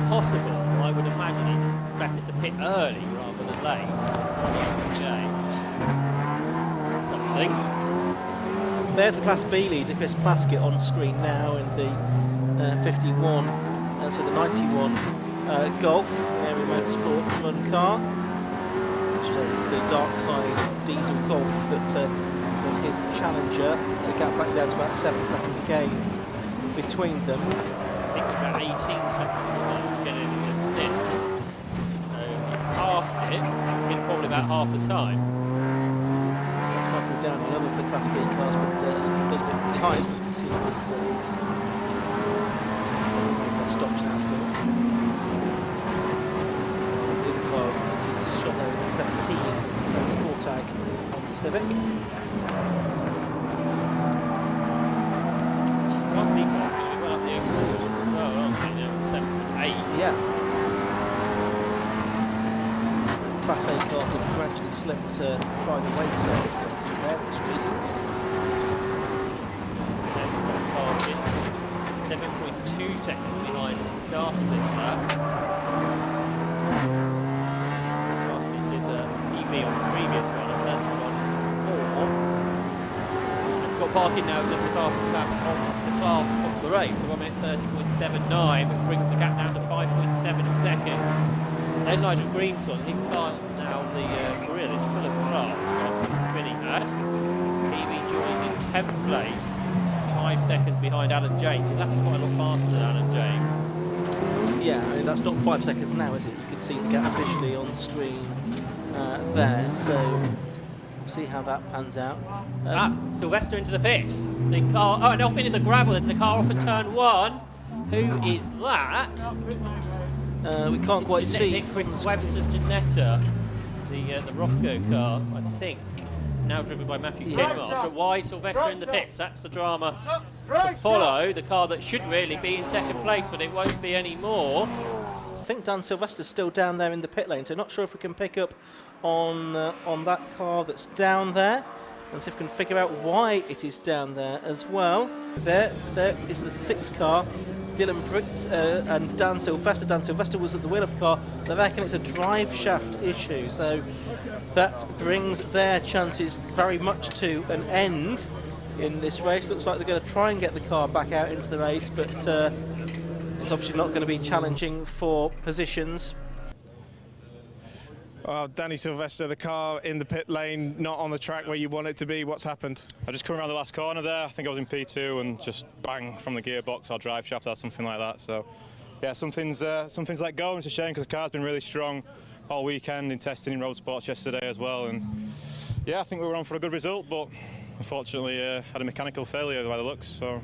possible. I would imagine it's better to pit early rather than late. Something. There's the Class B leader, Chris Plaskett, on screen now in the 51, so the 91 Golf, Area Motorsport run car. It's the Darkside Diesel Golf that was his challenger. The gap back down to about 7 seconds again between them. I think it was about 18 seconds to get in the stint. So he's halved it in probably about half the time. That's Michael down another of the Class B cars, but a little bit behind because he was stops now, of course. The other car he's shot there is the 17, Spencer Fortag on the Civic. Class B cars going to be well up the overall as well, aren't they? Now 7 and 8. Yeah. Class A cars have gradually slipped by the wayside for various reasons. There's Scott Parkin, 7.2 seconds behind at the start of this lap. Parkin did EV on the previous one, a 31.4. And Scott Parkin now just the fastest lap of the class of the race, so 1 minute 30.79, which brings the gap down to 5.7 seconds. There's Nigel Greenson, his car now, the grill is full of cracks after the spinning that. PB joined in 10th place, 5 seconds behind Alan James. He's actually quite a lot faster than Alan James. Yeah, I mean, that's not 5 seconds now, is it? You can see the gap visually on screen there, so we'll see how that pans out. Sylvester into the pits. The car, and off into the gravel, the car off at turn 1. Who is that? We can't quite see. Chris Webster's Janetta, the Rothko car, I think, now driven by Matthew Kinmark. But why Sylvester in the pits? That's the drama to follow. The car that should really be in second place, but it won't be anymore. I think Dan Sylvester's still down there in the pit lane, so not sure if we can pick up on that car that's down there, and see if we can figure out why it is down there as well. There is the 6 car. Dylan Britt and Dan Sylvester. Dan Sylvester was at the wheel of the car. They reckon it's a drive shaft issue, so that brings their chances very much to an end in this race. Looks like they're going to try and get the car back out into the race, but it's obviously not going to be challenging for positions. Well, Danny Sylvester, the car in the pit lane, not on the track where you want it to be. What's happened? I just come around the last corner there. I think I was in P2 and just bang from the gearbox or drive shaft or something like that. So, yeah, some things let go. And it's a shame because the car's been really strong all weekend in testing in road sports yesterday as well. And yeah, I think we were on for a good result, but unfortunately had a mechanical failure by the looks. So.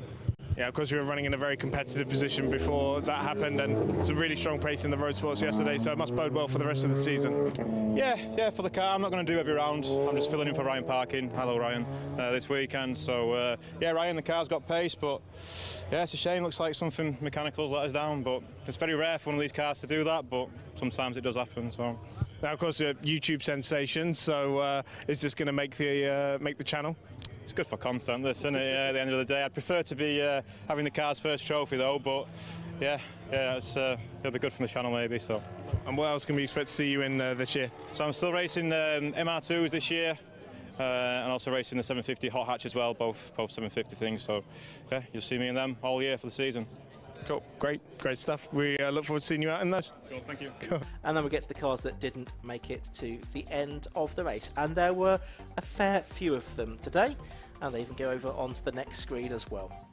Yeah, of course, we were running in a very competitive position before that happened, and some really strong pace in the road sports yesterday, so it must bode well for the rest of the season. Yeah, for the car. I'm not going to do every round. I'm just filling in for Ryan Parkin. Hello, Ryan, this weekend. So, yeah, Ryan, the car's got pace, but yeah, it's a shame. Looks like something mechanical let us down, but it's very rare for one of these cars to do that, but sometimes it does happen, so. Now, of course, a YouTube sensation, so is this going to make the channel? It's good for content, this, isn't it? At the end of the day, I'd prefer to be having the car's first trophy though, but yeah, it'll be good for the channel maybe. So. And what else can we expect to see you in this year? So I'm still racing MR2s this year, and also racing the 750 hot hatch as well, both 750 things. So yeah, you'll see me in them all year for the season. Cool, great stuff. We look forward to seeing you out in those. Cool, thank you. Cool. And then we get to the cars that didn't make it to the end of the race, and there were a fair few of them today, and they even go over onto the next screen as well.